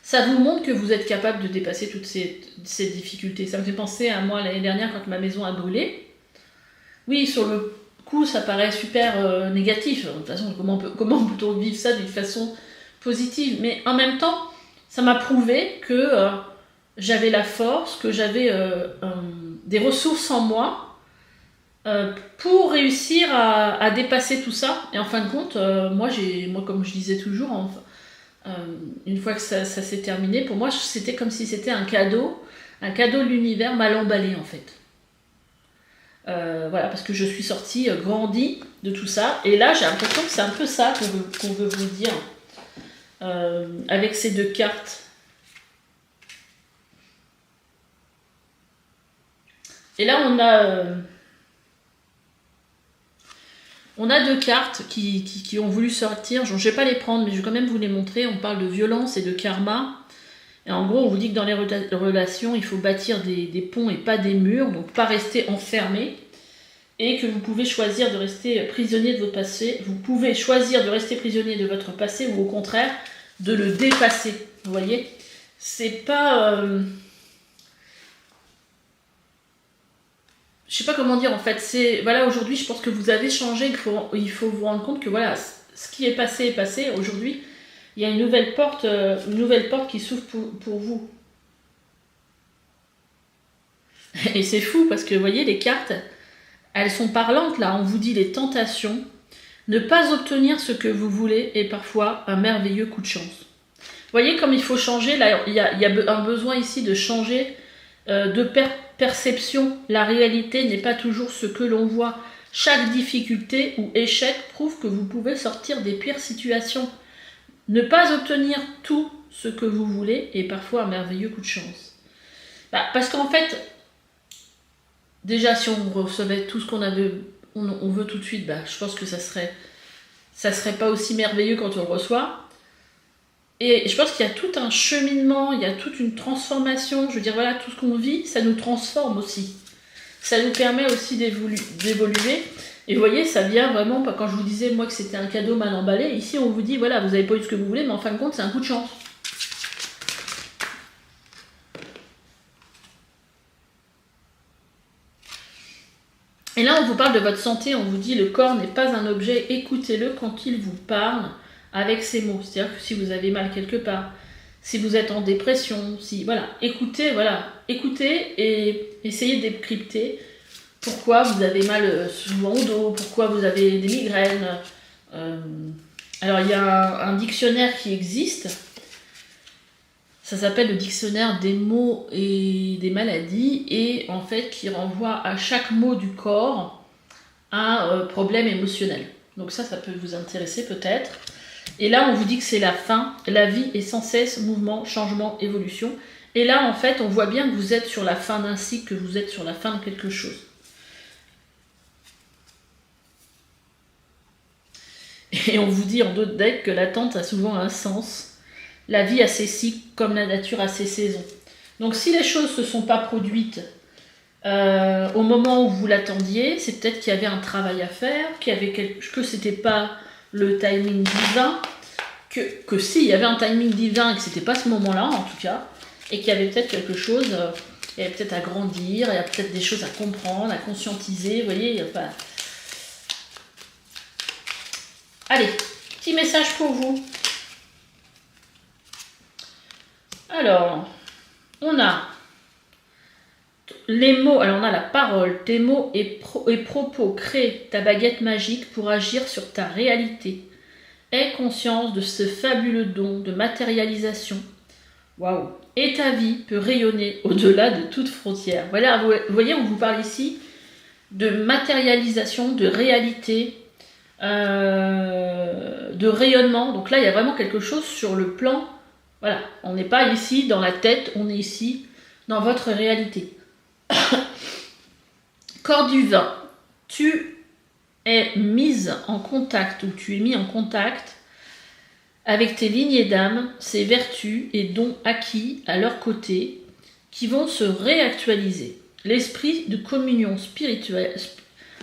Ça vous montre que vous êtes capable de dépasser toutes ces difficultés. Ça me fait penser à moi l'année dernière quand ma maison a brûlé. Oui, sur le coup, ça paraît super négatif. De toute façon, comment peut-on vivre ça d'une façon positive? Mais en même temps, ça m'a prouvé que j'avais la force, que j'avais des ressources en moi pour réussir à dépasser tout ça. Et en fin de compte, moi, comme je disais toujours, une fois que ça s'est terminé, pour moi, c'était comme si c'était un cadeau de l'univers mal emballé, en fait. Voilà, parce que je suis sortie grandie de tout ça. Et là, j'ai l'impression que c'est un peu ça qu'on veut vous dire avec ces deux cartes. Et là, on a deux cartes qui ont voulu sortir. Je ne vais pas les prendre, mais je vais quand même vous les montrer. On parle de violence et de karma. Et en gros, on vous dit que dans les relations, il faut bâtir des ponts et pas des murs, donc pas rester enfermé. Et que vous pouvez choisir de rester prisonnier de votre passé. Vous pouvez choisir de rester prisonnier de votre passé ou au contraire de le dépasser. Vous voyez, c'est pas... je sais pas comment dire en fait, voilà, aujourd'hui je pense que vous avez changé, il faut vous rendre compte que voilà, ce qui est passé, aujourd'hui il y a une nouvelle porte qui s'ouvre pour vous. Et c'est fou parce que vous voyez, les cartes, elles sont parlantes là, on vous dit les tentations, ne pas obtenir ce que vous voulez est parfois un merveilleux coup de chance. Vous voyez comme il faut changer, là il y a un besoin ici de changer de perception. La réalité n'est pas toujours ce que l'on voit. Chaque difficulté ou échec prouve que vous pouvez sortir des pires situations. Ne pas obtenir tout ce que vous voulez est parfois un merveilleux coup de chance. Parce qu'en fait, déjà si on recevait tout ce qu'on veut tout de suite, je pense que ça serait pas aussi merveilleux quand on le reçoit. Et je pense qu'il y a tout un cheminement, il y a toute une transformation. Je veux dire, voilà, tout ce qu'on vit, ça nous transforme aussi. Ça nous permet aussi d'évoluer. Et vous voyez, ça vient vraiment, quand je vous disais, moi, que c'était un cadeau mal emballé, ici, on vous dit, voilà, vous n'avez pas eu ce que vous voulez, mais en fin de compte, c'est un coup de chance. Et là, on vous parle de votre santé, on vous dit, le corps n'est pas un objet, écoutez-le quand il vous parle. Avec ces mots, c'est-à-dire que si vous avez mal quelque part, si vous êtes en dépression, écoutez et essayez de décrypter pourquoi vous avez mal souvent au dos, pourquoi vous avez des migraines. Alors il y a un dictionnaire qui existe, ça s'appelle le dictionnaire des mots et des maladies, et en fait qui renvoie à chaque mot du corps un problème émotionnel. Donc ça peut vous intéresser peut-être. Et là, on vous dit que c'est la fin. La vie est sans cesse mouvement, changement, évolution. Et là, en fait, on voit bien que vous êtes sur la fin d'un cycle, que vous êtes sur la fin de quelque chose. Et on vous dit en d'autres decks que l'attente a souvent un sens. La vie a ses cycles comme la nature a ses saisons. Donc si les choses ne se sont pas produites au moment où vous l'attendiez, c'est peut-être qu'il y avait un travail à faire, que c'était pas le timing divin, que si, il y avait un timing divin et que c'était pas ce moment-là en tout cas, et qu'il y avait peut-être quelque chose, il y avait peut-être à grandir, il y a peut-être des choses à comprendre, à conscientiser, vous voyez, il y a pas... Allez, petit message pour vous. Alors, on a les mots, alors on a la parole, tes mots et propos créent ta baguette magique pour agir sur ta réalité. Aie conscience de ce fabuleux don de matérialisation. Waouh! Et ta vie peut rayonner au-delà de toute frontière. Voilà, vous voyez, on vous parle ici de matérialisation, de réalité, de rayonnement. Donc là, il y a vraiment quelque chose sur le plan. Voilà, on n'est pas ici dans la tête, on est ici dans votre réalité. Corps du vin, tu es mise en contact ou tu es mis en contact avec tes lignées d'âme, ces vertus et dons acquis à leur côté qui vont se réactualiser. L'esprit de communion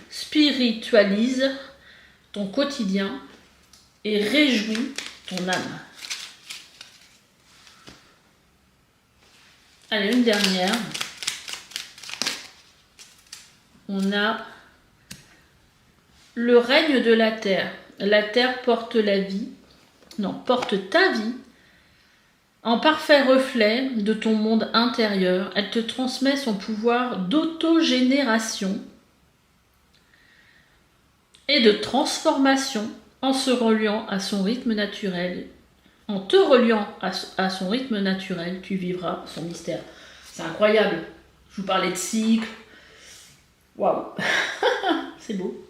spiritualise ton quotidien et réjouit ton âme. Allez, une dernière. On a le règne de la terre. La terre porte la vie, non, porte ta vie en parfait reflet de ton monde intérieur. Elle te transmet son pouvoir d'autogénération et de transformation en se reliant à son rythme naturel. En te reliant à son rythme naturel, tu vivras son mystère. C'est incroyable. Je vous parlais de cycle. Waouh. C'est beau.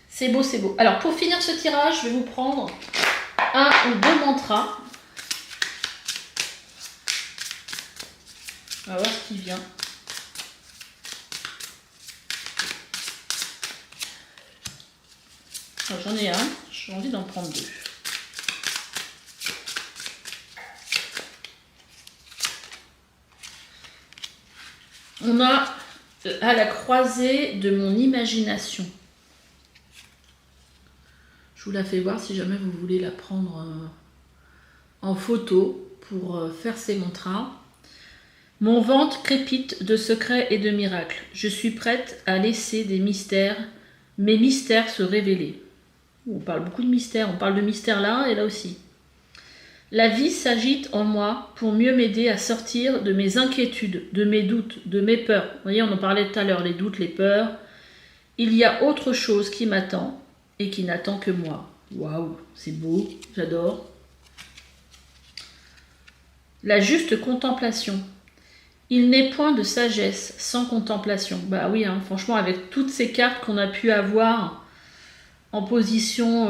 C'est beau, c'est beau. Alors, pour finir ce tirage, je vais vous prendre un ou deux mantras. On va voir ce qui vient. J'en ai un. J'ai envie d'en prendre deux. On a à la croisée de mon imagination. Je vous la fais voir si jamais vous voulez la prendre en photo pour faire ces mantras. Mon ventre crépite de secrets et de miracles. Je suis prête à laisser mes mystères se révéler. On parle beaucoup de mystères, on parle de mystères là et là aussi. La vie s'agite en moi pour mieux m'aider à sortir de mes inquiétudes, de mes doutes, de mes peurs. Vous voyez, on en parlait tout à l'heure, les doutes, les peurs. Il y a autre chose qui m'attend et qui n'attend que moi. Waouh, c'est beau, j'adore. La juste contemplation. Il n'est point de sagesse sans contemplation. Bah oui, hein, franchement, avec toutes ces cartes qu'on a pu avoir en position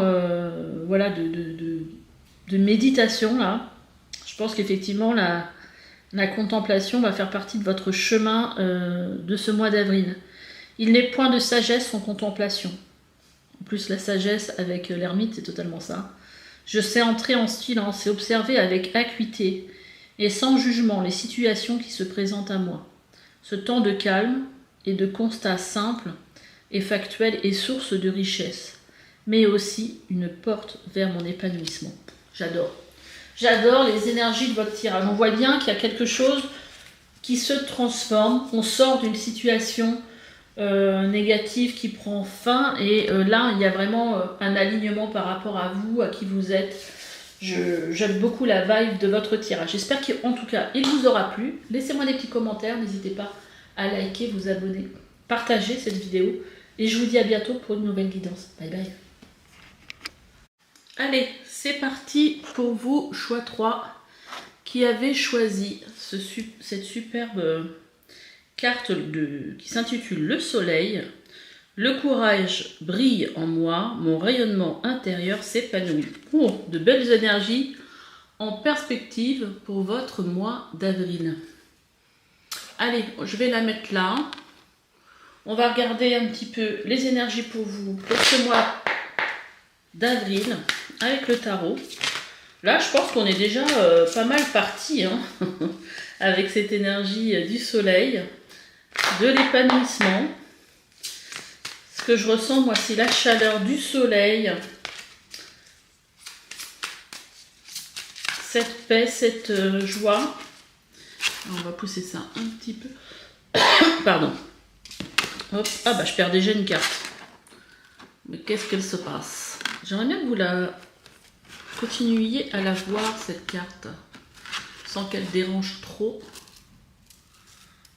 voilà, de méditation, là, je pense qu'effectivement, la contemplation va faire partie de votre chemin de ce mois d'avril. Il n'est point de sagesse sans contemplation. En plus, la sagesse avec l'ermite, c'est totalement ça. Je sais entrer en silence et observer avec acuité et sans jugement les situations qui se présentent à moi. Ce temps de calme et de constat simple et factuel est source de richesse, mais aussi une porte vers mon épanouissement. J'adore. J'adore les énergies de votre tirage. On voit bien qu'il y a quelque chose qui se transforme. On sort d'une situation négative qui prend fin et là, il y a vraiment un alignement par rapport à vous, à qui vous êtes. J'aime beaucoup la vibe de votre tirage. J'espère qu'en tout cas, il vous aura plu. Laissez-moi des petits commentaires. N'hésitez pas à liker, vous abonner, partager cette vidéo. Et je vous dis à bientôt pour une nouvelle guidance. Bye bye. Allez, c'est parti pour vous, choix 3, qui avez choisi cette superbe carte qui s'intitule Le Soleil. Le courage brille en moi, mon rayonnement intérieur s'épanouit. Oh, de belles énergies en perspective pour votre mois d'avril. Allez, je vais la mettre là. On va regarder un petit peu les énergies pour vous pour ce mois d'avril avec le tarot. Là, je pense qu'on est déjà pas mal parti hein, avec cette énergie du soleil, de l'épanouissement. Ce que je ressens, moi, c'est la chaleur du soleil, cette paix, cette joie. On va pousser ça un petit peu. Pardon. Hop. Ah bah, je perds déjà une carte. Mais qu'est-ce qu'elle se passe? J'aimerais bien que vous la continuiez à la voir, cette carte, sans qu'elle dérange trop.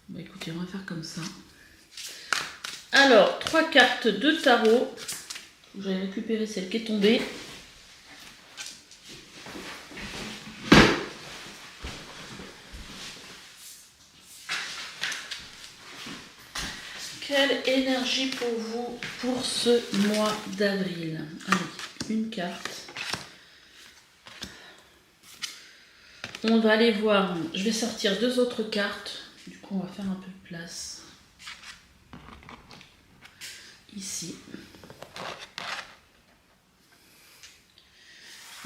Bah écoutez, on va faire comme ça. Alors, 3 cartes de tarot. J'ai récupéré celle qui est tombée. Quelle énergie pour vous pour ce mois d'avril? Allez, une carte. On va aller voir. Je vais sortir 2 autres cartes. Du coup, on va faire un peu de place. Ici.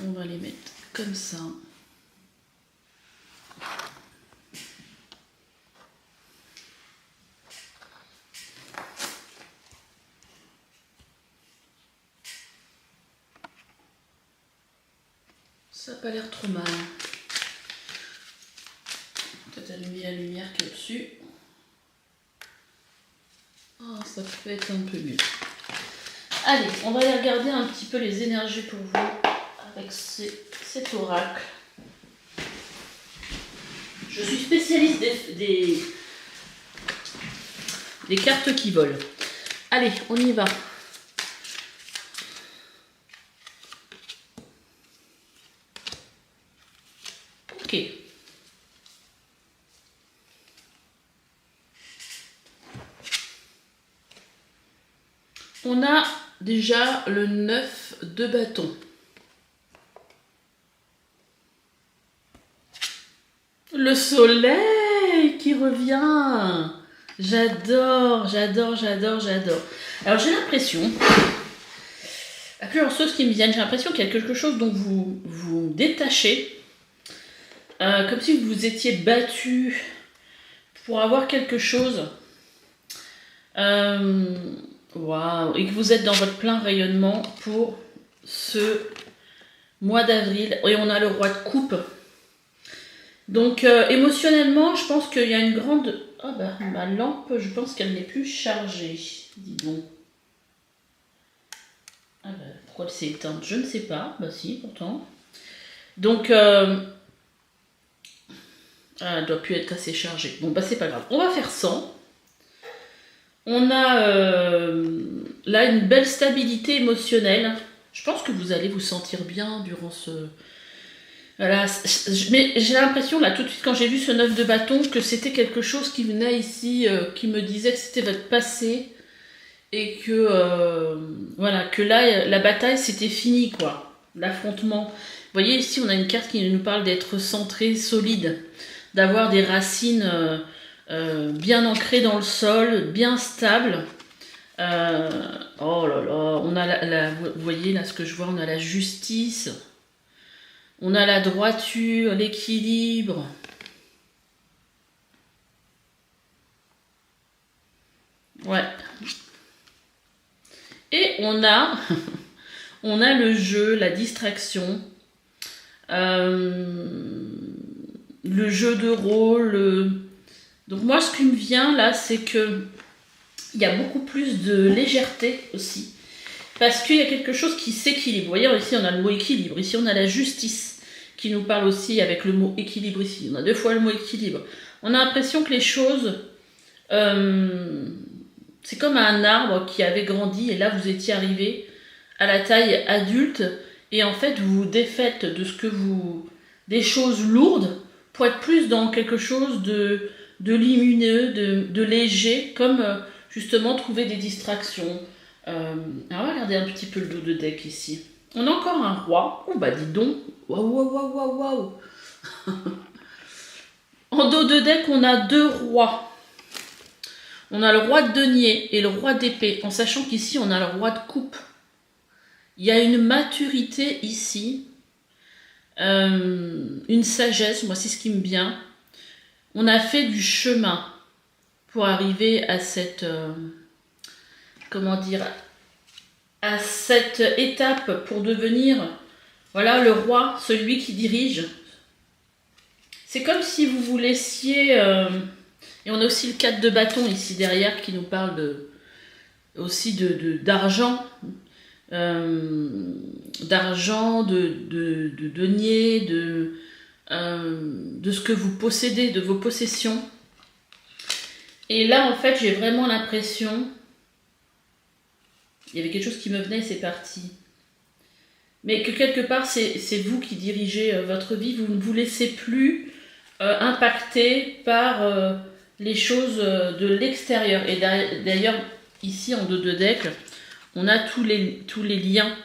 On va les mettre comme ça. Ça n'a pas l'air trop mal. Peut-être allumer la lumière qui est au-dessus. Oh, ça peut être un peu mieux. Allez, on va aller regarder un petit peu les énergies pour vous avec cet oracle. Je suis spécialiste des cartes qui volent. Allez, on y va. Ok. On a déjà le 9 de bâton. Le soleil qui revient. J'adore, j'adore, j'adore, j'adore. Alors j'ai l'impression, à plusieurs choses qui me viennent, j'ai l'impression qu'il y a quelque chose dont vous vous détachez. Comme si vous vous étiez battu pour avoir quelque chose. Waouh, et que vous êtes dans votre plein rayonnement pour ce mois d'avril. Et on a le roi de coupe. Donc émotionnellement, je pense qu'il y a une grande... Ah bah, ma lampe, je pense qu'elle n'est plus chargée. Dis donc. Ah bah, pourquoi elle s'est éteinte? Je ne sais pas. Bah si, pourtant. Donc, elle doit plus être assez chargée. Bon, bah c'est pas grave. On va faire 100. On a là une belle stabilité émotionnelle. Je pense que vous allez vous sentir bien durant ce... Voilà, mais j'ai l'impression là tout de suite quand j'ai vu ce 9 de bâton que c'était quelque chose qui venait ici, qui me disait que c'était votre passé et que voilà, que là la bataille c'était fini quoi, l'affrontement. Vous voyez ici on a une carte qui nous parle d'être centré, solide, d'avoir des racines bien ancrées dans le sol, bien stables. Oh là là, on a vous voyez là ce que je vois, on a la justice. On a la droiture, l'équilibre. Ouais. Et on a le jeu, la distraction, le jeu de rôle. Donc moi, ce qui me vient là, c'est que il y a beaucoup plus de légèreté aussi. Parce qu'il y a quelque chose qui s'équilibre. Vous voyez, ici on a le mot équilibre, ici on a la justice qui nous parle aussi avec le mot équilibre ici. On a 2 fois le mot équilibre. On a l'impression que les choses, c'est comme un arbre qui avait grandi et là vous étiez arrivé à la taille adulte et en fait vous vous défaites de ce que vous... des choses lourdes pour être plus dans quelque chose de lumineux, de léger, comme justement trouver des distractions. Alors on va regarder un petit peu le dos de deck ici. On a encore un roi. Oh bah dis donc. Waouh, waouh, waouh, waouh, waouh. En dos de deck, on a 2 rois. On a le roi de denier et le roi d'épée. En sachant qu'ici, on a le roi de coupe. Il y a une maturité ici. Une sagesse. Moi, c'est ce qui me vient. On a fait du chemin pour arriver à cette... comment dire, à cette étape pour devenir, voilà, le roi, celui qui dirige. C'est comme si vous vous laissiez... et on a aussi le 4 de bâton ici derrière qui nous parle aussi d'argent. D'argent, de deniers, de ce que vous possédez, de vos possessions. Et là, en fait, j'ai vraiment l'impression... Il y avait quelque chose qui me venait et c'est parti. Mais que quelque part, c'est vous qui dirigez votre vie. Vous ne vous laissez plus impacter par les choses de l'extérieur. Et d'ailleurs, ici, en dos de deck, on a tous les liens.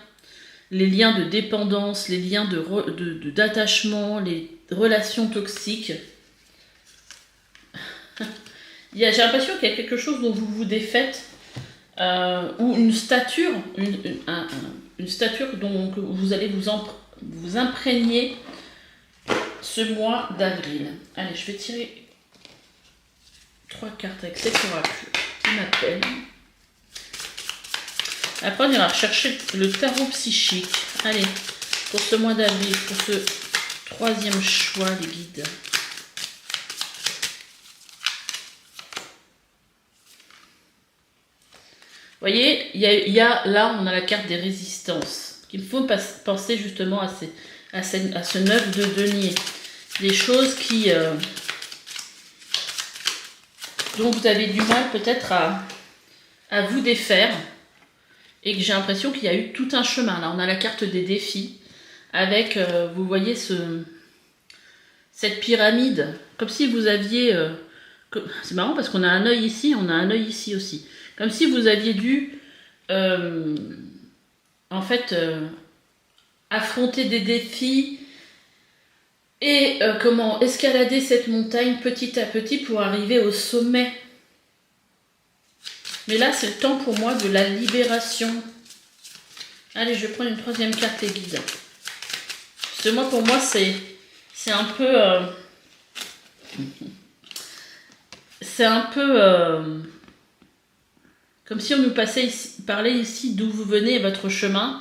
Les liens de dépendance, les liens d'attachement, les relations toxiques. J'ai l'impression qu'il y a quelque chose dont vous vous défaites. Ou une stature, une stature dont vous allez vous imprégner ce mois d'avril. Allez, je vais tirer 3 cartes avec cet oracle qui m'appelle. Après, on ira chercher le tarot psychique. Allez, pour ce mois d'avril, pour ce troisième choix, les guides. Vous voyez, il y a là, on a la carte des résistances. Il faut penser justement à ce 9 de denier. Des choses qui, dont vous avez du mal peut-être à vous défaire. Et que j'ai l'impression qu'il y a eu tout un chemin. Là, on a la carte des défis. Avec, vous voyez, cette pyramide. Comme si vous aviez... c'est marrant parce qu'on a un œil ici, on a un œil ici aussi. Comme si vous aviez dû, en fait, affronter des défis et comment escalader cette montagne petit à petit pour arriver au sommet. Mais là, c'est le temps pour moi de la libération. Allez, je vais prendre une troisième carte, les guides. Parce que moi, pour moi, c'est un peu... c'est un peu... comme si on nous parlait ici d'où vous venez, votre chemin.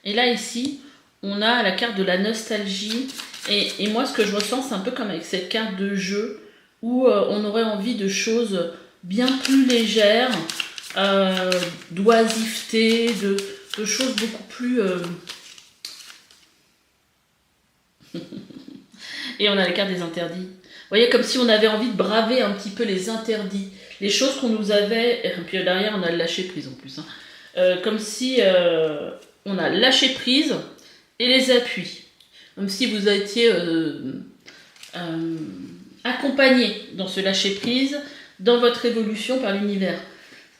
Et là, ici, on a la carte de la nostalgie. Et moi, ce que je ressens, c'est un peu comme avec cette carte de jeu, où on aurait envie de choses bien plus légères, d'oisiveté, de choses beaucoup plus... Et on a la carte des interdits. Vous voyez, comme si on avait envie de braver un petit peu les interdits. Les choses qu'on nous avait... Et puis derrière, on a le lâcher prise en plus. Hein. Comme si on a lâché prise et les appuis. Comme si vous étiez accompagné dans ce lâcher prise, dans votre évolution par l'univers.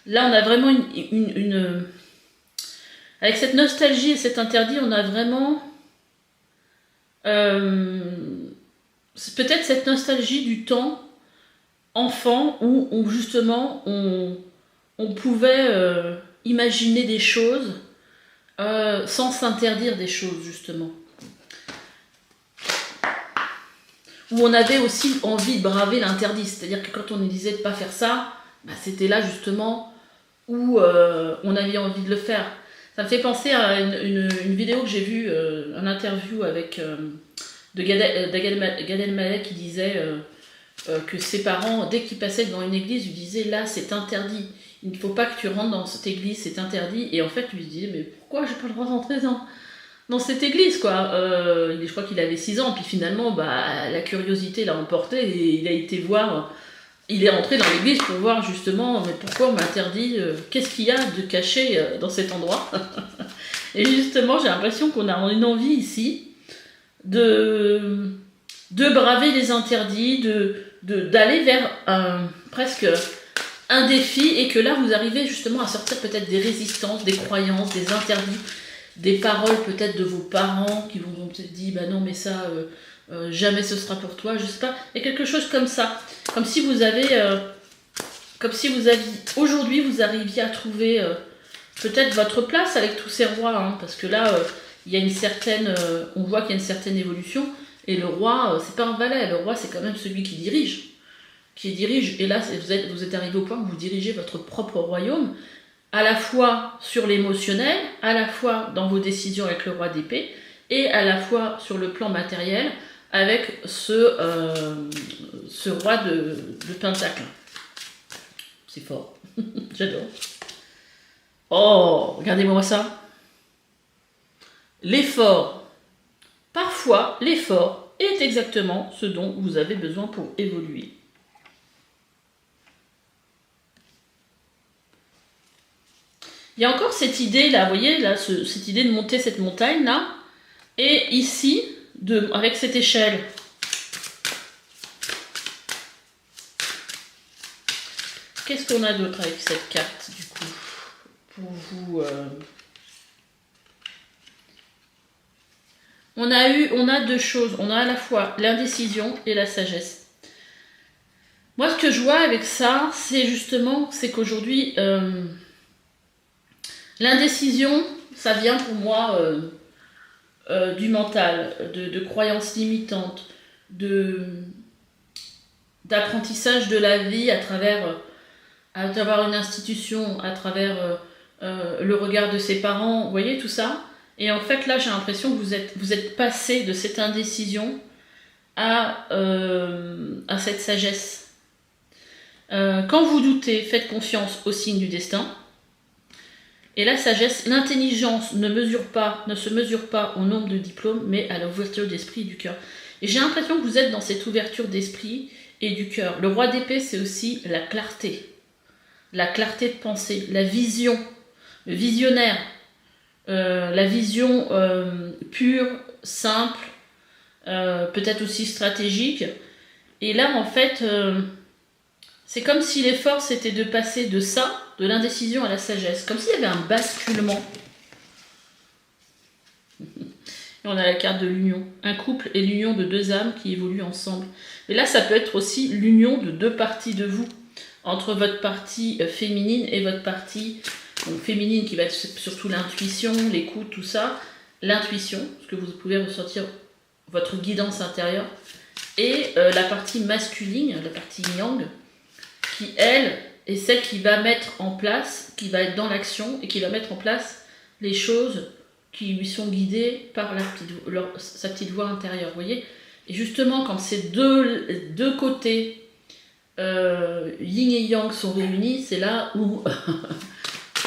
Là, on a vraiment une... Avec cette nostalgie et cet interdit, on a vraiment... c'est peut-être cette nostalgie du temps enfant où justement on pouvait imaginer des choses sans s'interdire des choses, justement. Où on avait aussi envie de braver l'interdit, c'est-à-dire que quand on nous disait de ne pas faire ça, bah, c'était là justement où on avait envie de le faire. Ça me fait penser à une vidéo que j'ai vue, une interview avec de Gad Elmaleh qui disait que ses parents, dès qu'ils passaient devant une église, lui disaient là c'est interdit, il ne faut pas que tu rentres dans cette église, c'est interdit. Et en fait, lui disait mais pourquoi j'ai pas le droit d'entrer dans cette église quoi. Je crois qu'il avait 6 ans, puis finalement bah, la curiosité l'a emporté et il a été voir. Il est rentré dans l'église pour voir justement mais pourquoi on m'interdit, qu'est-ce qu'il y a de caché dans cet endroit. Et justement, j'ai l'impression qu'on a une envie ici de braver les interdits, d'aller vers presque un défi, et que là, vous arrivez justement à sortir peut-être des résistances, des croyances, des interdits, des paroles peut-être de vos parents qui vous ont peut-être dit « bah non, mais ça... jamais ce sera pour toi », je sais pas, et quelque chose comme ça, comme si vous aviez, aujourd'hui vous arriviez à trouver peut-être votre place avec tous ces rois, hein, parce que là il y a une certaine, on voit qu'il y a une certaine évolution, et le roi c'est pas un valet, le roi c'est quand même celui qui dirige, et là vous êtes arrivé au point où vous dirigez votre propre royaume, à la fois sur l'émotionnel, à la fois dans vos décisions avec le roi d'épée, et à la fois sur le plan matériel, avec ce roi de pentacle. C'est fort. J'adore. Oh, regardez-moi ça. L'effort. Parfois, l'effort est exactement ce dont vous avez besoin pour évoluer. Il y a encore cette idée là, vous voyez, là, cette idée de monter cette montagne là, et ici, avec cette échelle. Qu'est-ce qu'on a d'autre avec cette carte, du coup, pour vous on a deux choses. On a à la fois l'indécision et la sagesse. Moi, ce que je vois avec ça, c'est qu'aujourd'hui, l'indécision, ça vient pour moi... du mental, de croyances limitantes, d'apprentissage de la vie à travers une institution, à travers le regard de ses parents, vous voyez tout ça. Et en fait, là, j'ai l'impression que vous êtes passé de cette indécision à cette sagesse. Quand vous doutez, faites confiance au signe du destin. Et la sagesse, l'intelligence ne se mesure pas au nombre de diplômes, mais à l'ouverture d'esprit et du cœur. Et j'ai l'impression que vous êtes dans cette ouverture d'esprit et du cœur. Le roi d'épée, c'est aussi la clarté de pensée, la vision, le visionnaire, la vision pure, simple, peut-être aussi stratégique. Et là, en fait, c'est comme si l'effort, c'était de passer de ça, de l'indécision à la sagesse, comme s'il y avait un basculement. Et on a la carte de l'union. Un couple est l'union de deux âmes qui évoluent ensemble. Mais là, ça peut être aussi l'union de deux parties de vous, entre votre partie féminine et votre partie donc féminine qui va être surtout l'intuition, l'écoute, tout ça. L'intuition, parce que vous pouvez ressentir votre guidance intérieure. Et la partie masculine, la partie yang, qui, elle, est celle qui va mettre en place, qui va être dans l'action et qui va mettre en place les choses qui lui sont guidées par sa petite voix intérieure, vous voyez. Et justement, quand ces deux côtés, yin et yang, sont réunis, c'est là où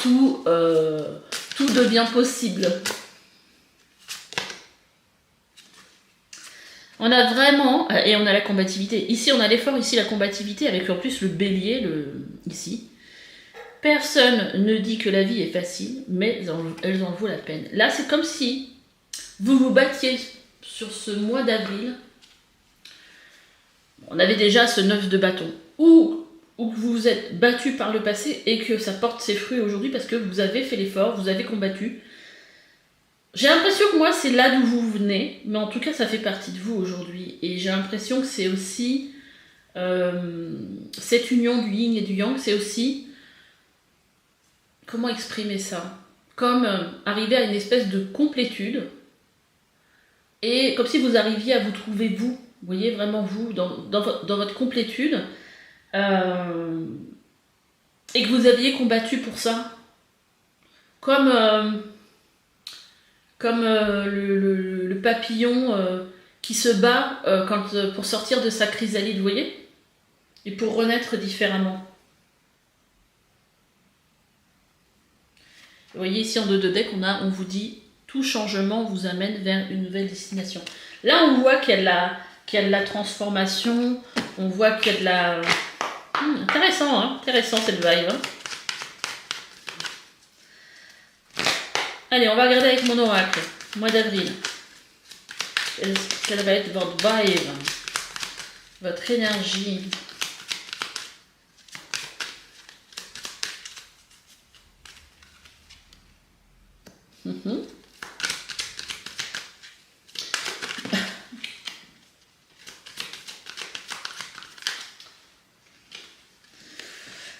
tout devient possible. On a vraiment, et on a la combativité. Ici, on a l'effort, ici, la combativité, avec en plus le bélier, ici. Personne ne dit que la vie est facile, mais elle en vaut la peine. Là, c'est comme si vous vous battiez sur ce mois d'avril. On avait déjà ce 9 de bâton. Ou vous vous êtes battu par le passé et que ça porte ses fruits aujourd'hui parce que vous avez fait l'effort, vous avez combattu. J'ai l'impression que moi, c'est là d'où vous venez, mais en tout cas, ça fait partie de vous aujourd'hui. Et j'ai l'impression que c'est aussi cette union du yin et du yang, c'est aussi, comment exprimer ça? Comme arriver à une espèce de complétude, et comme si vous arriviez à vous trouver vous voyez, vraiment vous, dans votre complétude, et que vous aviez combattu pour ça. Comme le papillon qui se bat pour sortir de sa chrysalide, vous voyez, et pour renaître différemment. Vous voyez ici en 2 de deck, on vous dit tout changement vous amène vers une nouvelle destination. Là, on voit qu'il y a de la transformation, on voit qu'il y a de la... intéressant cette vibe. Hein. Allez, on va regarder avec mon oracle, mois d'avril. Quelle va être votre vibe, votre énergie.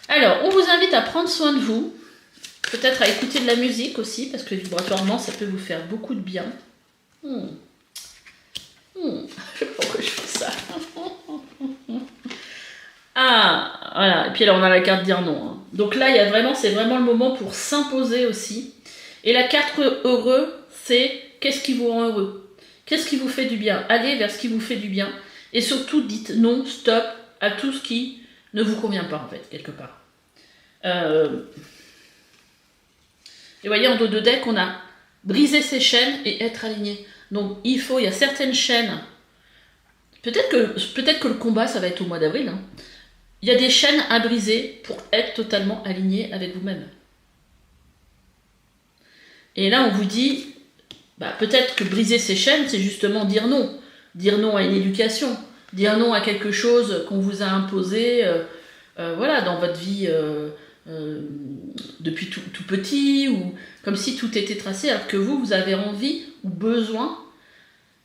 Alors, on vous invite à prendre soin de vous, peut-être à écouter de la musique aussi, parce que vibratoirement, ça peut vous faire beaucoup de bien. Je sais pas pourquoi je fais ça. Ah, voilà. Et puis là, on a la carte dire non. Hein. Donc là, c'est vraiment le moment pour s'imposer aussi. Et la carte heureux, c'est qu'est-ce qui vous rend heureux? Qu'est-ce qui vous fait du bien? Allez vers ce qui vous fait du bien. Et surtout, dites non, stop à tout ce qui ne vous convient pas, en fait, quelque part. Et vous voyez, en dos de deck, on a briser ses chaînes et être aligné. Donc, il y a certaines chaînes. Peut-être que le combat, ça va être au mois d'avril. Hein. Il y a des chaînes à briser pour être totalement aligné avec vous-même. Et là, on vous dit, peut-être que briser ces chaînes, c'est justement dire non. Dire non à une éducation. Dire non à quelque chose qu'on vous a imposé dans votre vie depuis tout petit, ou comme si tout était tracé, alors que vous avez envie ou besoin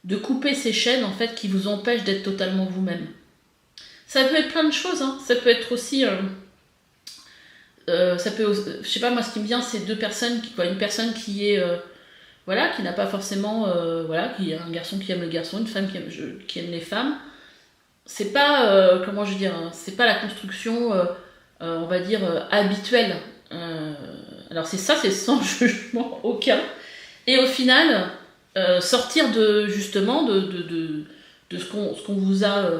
de couper ces chaînes en fait, qui vous empêchent d'être totalement vous-même. Ça peut être plein de choses, hein. Ça peut être aussi... je sais pas, moi ce qui me vient, c'est une personne qui est... qui n'a pas forcément... qui est un garçon qui aime le garçon, une femme qui aime les femmes. C'est pas... c'est pas la construction, on va dire, habituelle. Alors c'est sans jugement aucun. Et au final, sortir de justement de ce qu'on vous a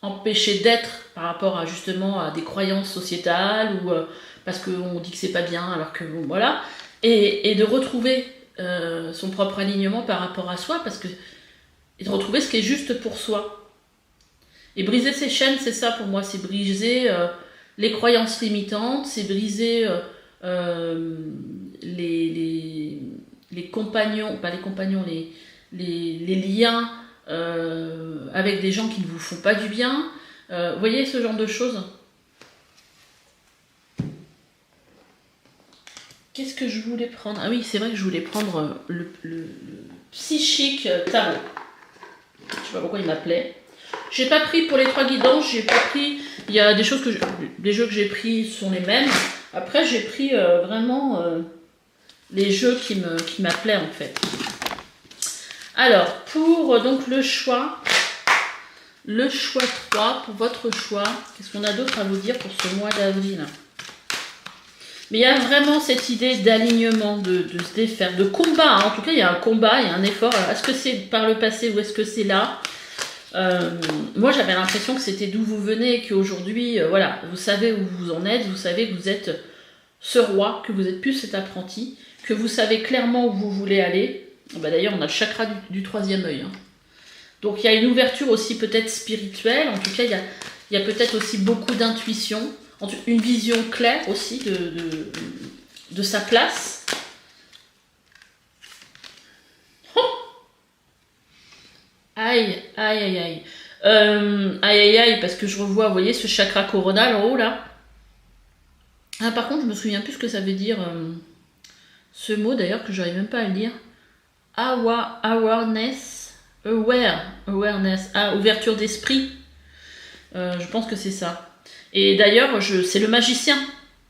empêché d'être par rapport à justement à des croyances sociétales ou parce qu'on dit que c'est pas bien alors que bon, voilà, et de retrouver son propre alignement par rapport à soi, parce que et de retrouver ce qui est juste pour soi. Et briser ces chaînes, c'est ça pour moi, c'est briser les croyances limitantes, c'est briser les compagnons, pas les compagnons, les liens avec des gens qui ne vous font pas du bien. Vous voyez ce genre de choses. Qu'est-ce que je voulais prendre? Ah oui, c'est vrai que je voulais prendre le psychique tarot. Je sais pas pourquoi il m'appelait. J'ai pas pris pour les 3 guidances, j'ai pas pris. Il y a des choses les jeux que j'ai pris sont les mêmes. Après, j'ai pris vraiment les jeux qui m'appelaient en fait. Alors, pour donc le choix 3, pour votre choix, qu'est-ce qu'on a d'autre à vous dire pour ce mois d'avril? Mais il y a vraiment cette idée d'alignement, de se défaire, de combat. Hein. En tout cas, il y a un combat, il y a un effort. Est-ce que c'est par le passé ou est-ce que c'est là? Moi, j'avais l'impression que c'était d'où vous venez, qu'aujourd'hui, voilà, vous savez où vous en êtes, vous savez que vous êtes ce roi, que vous êtes plus cet apprenti, que vous savez clairement où vous voulez aller. Bah, d'ailleurs, on a le chakra du 3e œil. Hein. Donc, il y a une ouverture aussi peut-être spirituelle. En tout cas, il y a peut-être aussi beaucoup d'intuition. Une vision claire aussi de sa place. Oh, aïe, aïe, aïe, aïe. Aïe, aïe, aïe, parce que je revois, vous voyez, ce chakra coronal en haut, là. Ah, par contre, je me souviens plus ce que ça veut dire, ce mot, d'ailleurs, que j'arrive même pas à le dire. Awareness. Awareness. Ah, ouverture d'esprit. Je pense que c'est ça. Et d'ailleurs, c'est le magicien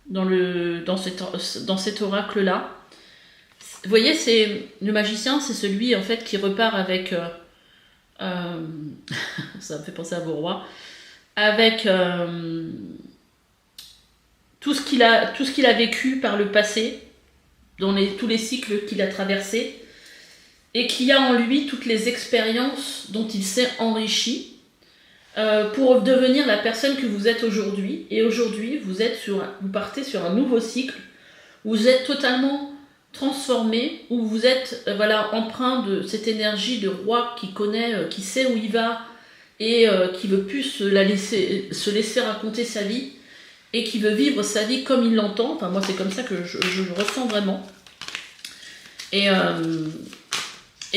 dans cet oracle-là. Vous voyez, le magicien, c'est celui en fait qui repart avec... ça me fait penser à vos rois. Avec tout ce qu'il a vécu par le passé, dans tous les cycles qu'il a traversés, et qui a en lui toutes les expériences dont il s'est enrichi, pour devenir la personne que vous êtes aujourd'hui. Et aujourd'hui, vous partez sur un nouveau cycle, où vous êtes totalement transformé, où vous êtes empreint de cette énergie de roi qui connaît, qui sait où il va, et qui veut plus se laisser raconter sa vie, et qui veut vivre sa vie comme il l'entend. Enfin, moi, c'est comme ça que je le ressens vraiment. Et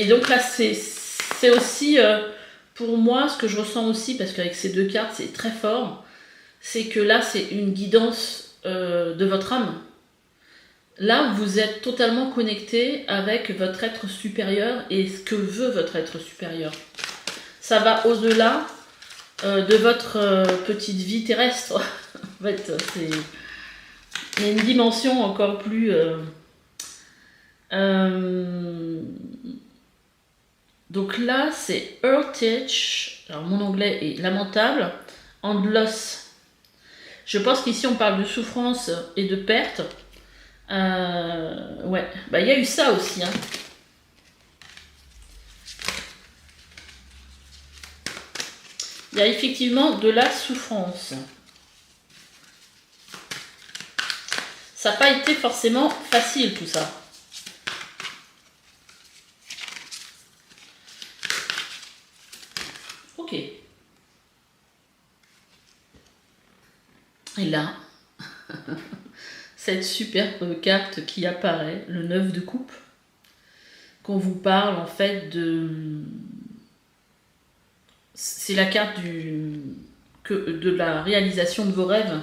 donc là, c'est aussi... pour moi, ce que je ressens aussi, parce qu'avec ces 2 cartes, c'est très fort, c'est que là, c'est une guidance de votre âme. Là, vous êtes totalement connecté avec votre être supérieur et ce que veut votre être supérieur. Ça va au-delà de votre petite vie terrestre. En fait, il y a une dimension encore plus... Donc là, c'est Heritage. Alors, mon anglais est lamentable. And loss. Je pense qu'ici, on parle de souffrance et de perte. Ouais. Bah, il y a eu ça aussi. Hein. Il y a effectivement de la souffrance. Ça n'a pas été forcément facile, tout ça. Ok. Et là, cette superbe carte qui apparaît, le 9 de coupe, qu'on vous parle en fait de... C'est la carte de la réalisation de vos rêves.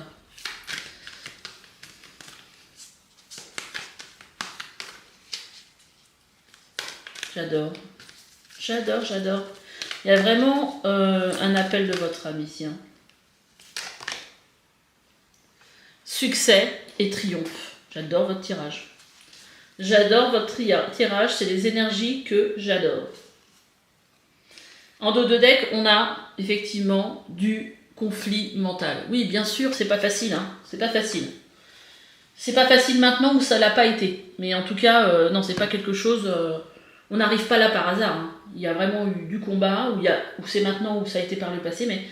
J'adore. J'adore, j'adore. Il y a vraiment un appel de votre âme ici. Hein. Succès et triomphe. J'adore votre tirage. J'adore votre tirage. C'est les énergies que j'adore. En dos de deck, on a effectivement du conflit mental. Oui, bien sûr, c'est pas facile. Hein. C'est pas facile. C'est pas facile maintenant où ça l'a pas été. Mais en tout cas, non, c'est pas quelque chose... on n'arrive pas là par hasard. Hein. Il y a vraiment eu du combat, ou c'est maintenant, ou ça a été par le passé, mais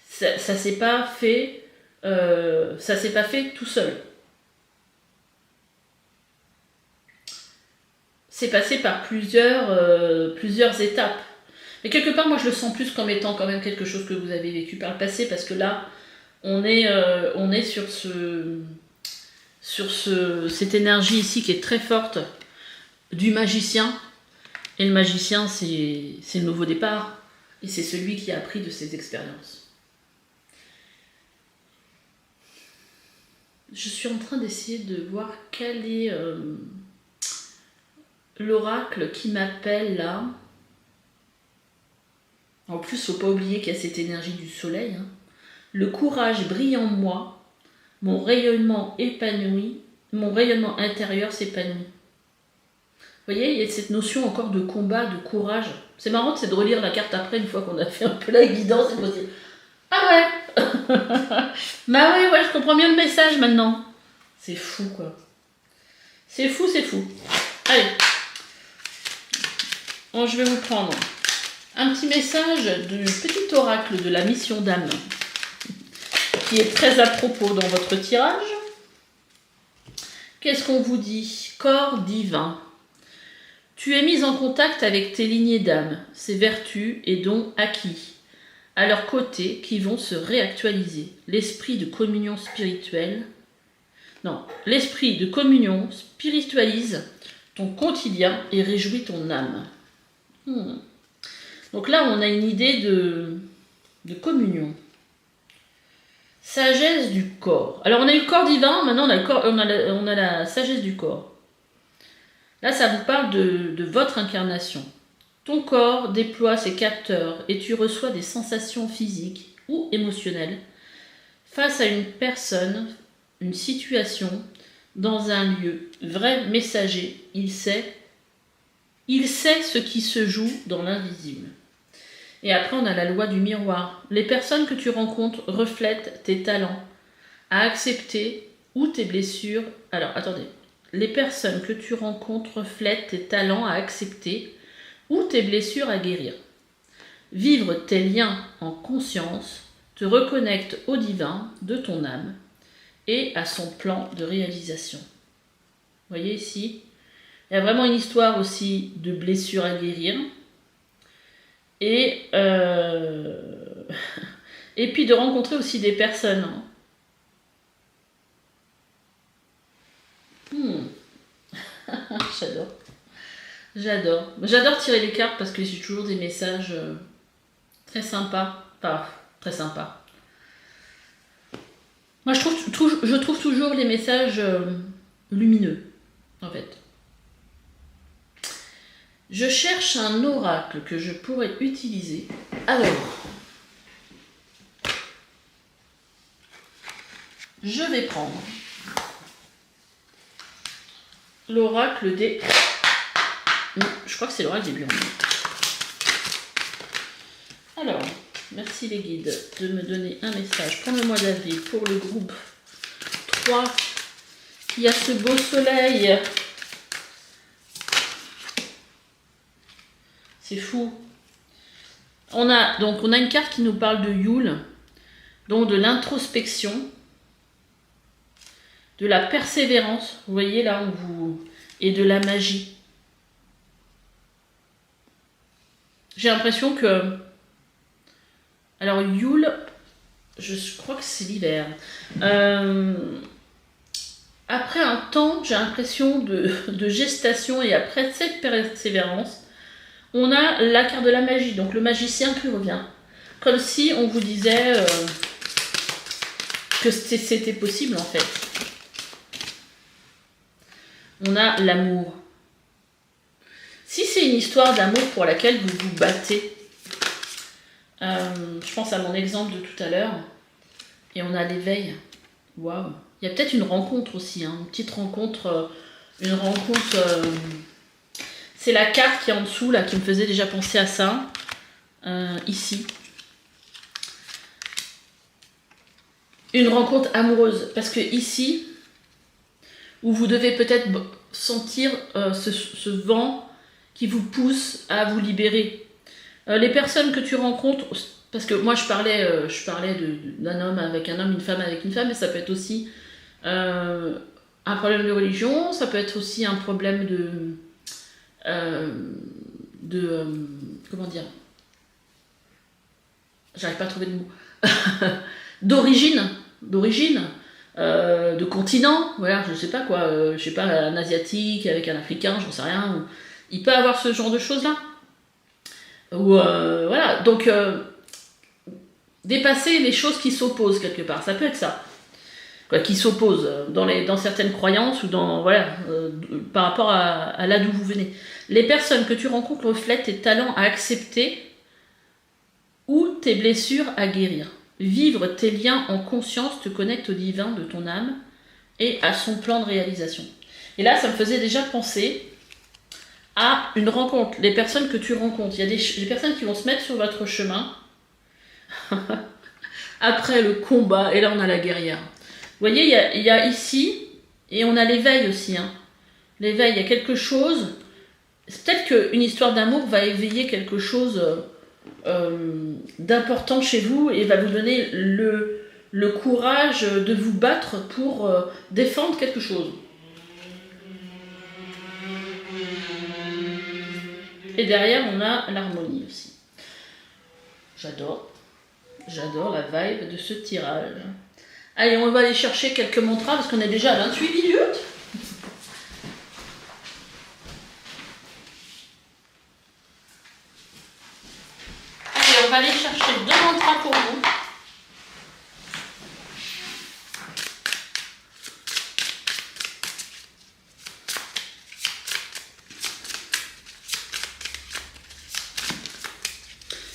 ça s'est pas fait... ça s'est pas fait tout seul. C'est passé par plusieurs étapes. Mais quelque part, moi, je le sens plus comme étant quand même quelque chose que vous avez vécu par le passé, parce que là, on est sur cette énergie ici qui est très forte du magicien. Et le magicien, c'est le nouveau départ, et c'est celui qui a appris de ses expériences. Je suis en train d'essayer de voir quel est l'oracle qui m'appelle là. En plus, faut pas oublier qu'il y a cette énergie du soleil. Hein. Le courage brille en moi, mon rayonnement épanoui, mon rayonnement intérieur s'épanouit. Vous voyez, il y a cette notion encore de combat, de courage. C'est marrant, c'est de relire la carte après, une fois qu'on a fait un peu la guidance, et de se dire « Ah ouais bah ouais, je comprends bien le message maintenant. » C'est fou, quoi. C'est fou, c'est fou. Allez. Bon, je vais vous prendre un petit message du petit oracle de la mission d'âme, qui est très à propos dans votre tirage. Qu'est-ce qu'on vous dit? Corps divin. Tu es mis en contact avec tes lignées d'âme, ces vertus et dons acquis, à leur côté qui vont se réactualiser. L'esprit de communion spirituelle. Non, l'esprit de communion spiritualise ton quotidien et réjouit ton âme. Donc là, on a une idée de communion. Sagesse du corps. Alors, on a eu le corps divin, maintenant on a la sagesse du corps. Là, ça vous parle de votre incarnation. Ton corps déploie ses capteurs et tu reçois des sensations physiques ou émotionnelles face à une personne, une situation, dans un lieu. Vrai messager, il sait ce qui se joue dans l'invisible. Et après, on a la loi du miroir. Les personnes que tu rencontres reflètent tes talents à accepter ou tes blessures. Alors, attendez. Les personnes que tu rencontres reflètent tes talents à accepter ou tes blessures à guérir. Vivre tes liens en conscience te reconnecte au divin de ton âme et à son plan de réalisation. Vous voyez ici, il y a vraiment une histoire aussi de blessures à guérir. Et puis de rencontrer aussi des personnes. J'adore tirer les cartes parce que j'ai toujours des messages très sympas. Enfin, très sympas. Moi, je trouve toujours les messages lumineux, en fait. Je cherche un oracle que je pourrais utiliser. Alors, je vais prendre l'oracle des... Non, je crois que c'est l'oracle des Burnes. Alors, merci les guides de me donner un message pour le mois d'avril, pour le groupe 3, qui a ce beau soleil. C'est fou. On a une carte qui nous parle de Yule, donc de l'introspection, de la persévérance, vous voyez là, et de la magie. J'ai l'impression que... Alors Yule, je crois que c'est l'hiver. Après un temps, j'ai l'impression de gestation, et après cette persévérance, on a la carte de la magie, donc le magicien qui revient. Comme si on vous disait que c'était possible en fait. On a l'amour. Si c'est une histoire d'amour pour laquelle vous vous battez, je pense à mon exemple de tout à l'heure, et on a l'éveil. Waouh. Il y a peut-être une rencontre aussi, hein, une petite rencontre, c'est la carte qui est en dessous, là, qui me faisait déjà penser à ça, ici. Une rencontre amoureuse, parce que ici, où vous devez peut-être sentir ce vent qui vous pousse à vous libérer. Les personnes que tu rencontres, parce que moi je parlais d'un homme avec un homme, une femme avec une femme, mais ça peut être aussi un problème de religion, ça peut être aussi un problème comment dire, j'arrive pas à trouver de mots, d'origine, de continent, voilà, je sais pas quoi, je sais pas, un asiatique avec un africain, j'en sais rien, il peut avoir ce genre de choses là. Ou voilà, donc dépasser les choses qui s'opposent quelque part, ça peut être ça. Quoi, qui s'opposent dans certaines croyances ou par rapport à là d'où vous venez. Les personnes que tu rencontres reflètent tes talents à accepter ou tes blessures à guérir. Vivre tes liens en conscience te connecte au divin de ton âme et à son plan de réalisation. Et là, ça me faisait déjà penser à une rencontre. Les personnes que tu rencontres, il y a des personnes qui vont se mettre sur votre chemin après le combat, et là on a la guerrière. Vous voyez, il y a ici, et on a l'éveil aussi. Hein. L'éveil, il y a quelque chose. C'est peut-être qu'une histoire d'amour va éveiller quelque chose d'important chez vous et va vous donner le courage de vous battre pour défendre quelque chose. Et derrière, on a l'harmonie aussi. J'adore la vibe de ce tirage. Allez, on va aller chercher quelques mantras parce qu'on est déjà à 28 minutes. Allez, on va aller chercher 2 mantras pour vous.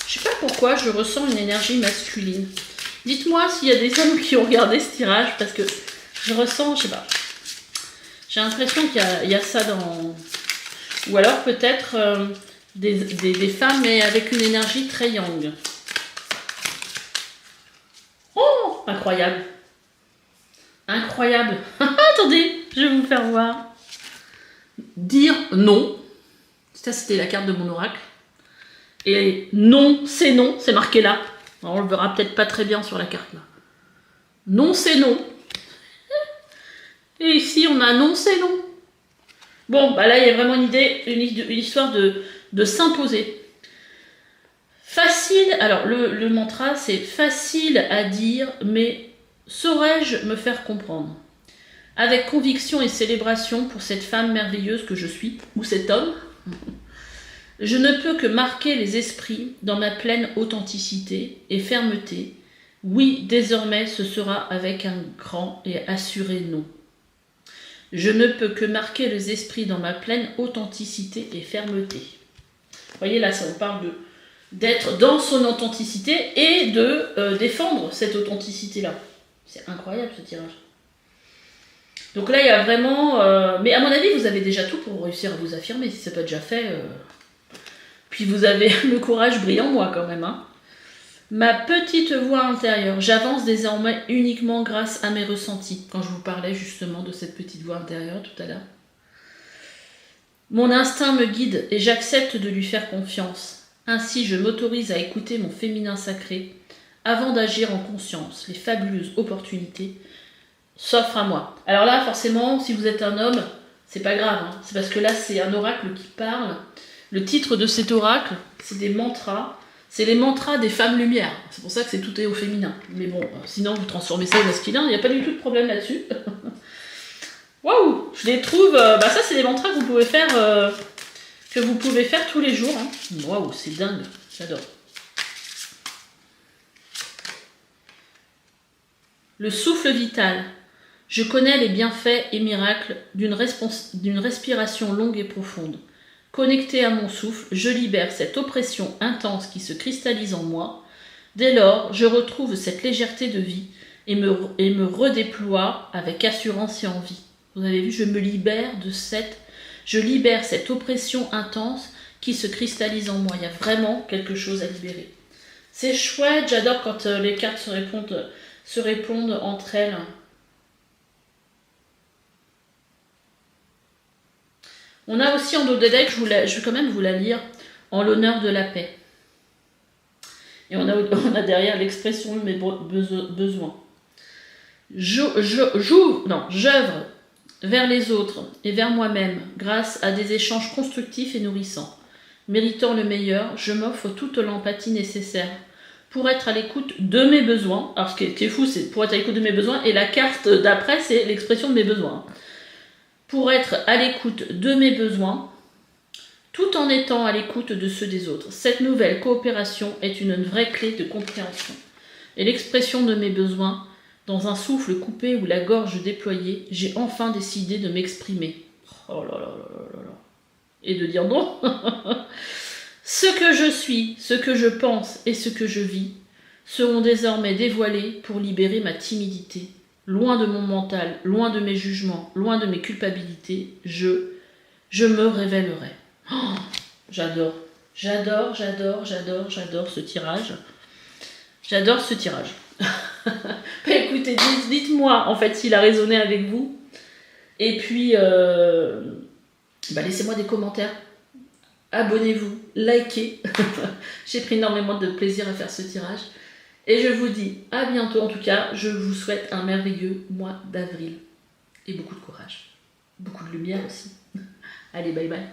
Je sais pas pourquoi je ressens une énergie masculine. Dites-moi s'il y a des hommes qui ont regardé ce tirage, parce que je ressens, je sais pas. J'ai l'impression qu'il y a ça dans... Ou alors peut-être des femmes, mais avec une énergie très yang. Oh, incroyable. Incroyable. Attendez, je vais vous faire voir. Dire non. Ça, c'était la carte de mon oracle. Et non, c'est marqué là. Alors, on le verra peut-être pas très bien sur la carte là. Non, c'est non. Et ici, on a non, c'est non. Bon, bah là, il y a vraiment une histoire de s'imposer. Facile, alors le mantra, c'est facile à dire, mais saurais-je me faire comprendre? Avec conviction et célébration pour cette femme merveilleuse que je suis, ou cet homme, je ne peux que marquer les esprits dans ma pleine authenticité et fermeté. Oui, désormais, ce sera avec un grand et assuré non. Je ne peux que marquer les esprits dans ma pleine authenticité et fermeté. Vous voyez, là, ça on parle d'être dans son authenticité et de défendre cette authenticité-là. C'est incroyable, ce tirage. Donc là, il y a vraiment... mais à mon avis, vous avez déjà tout pour réussir à vous affirmer. Si ce n'est pas déjà fait... Puis vous avez le courage brille en moi quand même. Hein. Ma petite voix intérieure, j'avance désormais uniquement grâce à mes ressentis. Quand je vous parlais justement de cette petite voix intérieure tout à l'heure. Mon instinct me guide et j'accepte de lui faire confiance. Ainsi, je m'autorise à écouter mon féminin sacré avant d'agir en conscience. Les fabuleuses opportunités s'offrent à moi. Alors là, forcément, si vous êtes un homme, c'est pas grave. Hein. C'est parce que là, c'est un oracle qui parle. Le titre de cet oracle, c'est des mantras. C'est les mantras des femmes lumière. C'est pour ça que tout est au féminin. Mais bon, sinon vous transformez ça au masculin, il n'y a pas du tout de problème là-dessus. Waouh, je les trouve... ça, c'est des mantras que vous pouvez faire tous les jours. Hein. Waouh, c'est dingue. J'adore. Le souffle vital. Je connais les bienfaits et miracles d'une respiration longue et profonde. Connecté à mon souffle, je libère cette oppression intense qui se cristallise en moi. Dès lors, je retrouve cette légèreté de vie et me redéploie avec assurance et envie. Vous avez vu, je libère cette oppression intense qui se cristallise en moi. Il y a vraiment quelque chose à libérer. C'est chouette, j'adore quand les cartes se répondent entre elles. On a aussi en dos de deck, je vais quand même vous la lire, en l'honneur de la paix. Et on a derrière l'expression de mes besoins. J'œuvre vers les autres et vers moi-même grâce à des échanges constructifs et nourrissants. Méritant le meilleur, je m'offre toute l'empathie nécessaire pour être à l'écoute de mes besoins. Alors ce qui est fou, c'est pour être à l'écoute de mes besoins, et la carte d'après, c'est l'expression de mes besoins. Pour être à l'écoute de mes besoins, tout en étant à l'écoute de ceux des autres. Cette nouvelle coopération est une vraie clé de compréhension. Et l'expression de mes besoins, dans un souffle coupé ou la gorge déployée, j'ai enfin décidé de m'exprimer. Oh là là là là là. Et de dire non. Ce que je suis, ce que je pense et ce que je vis seront désormais dévoilés pour libérer ma timidité. Loin de mon mental, loin de mes jugements, loin de mes culpabilités, je me révélerai. Oh, j'adore ce tirage. J'adore ce tirage. Bah, écoutez, dites-moi en fait s'il a résonné avec vous. Et puis, laissez-moi des commentaires. Abonnez-vous, likez. J'ai pris énormément de plaisir à faire ce tirage. Et je vous dis à bientôt. En tout cas, je vous souhaite un merveilleux mois d'avril. Et beaucoup de courage. Beaucoup de lumière aussi. Allez, bye bye.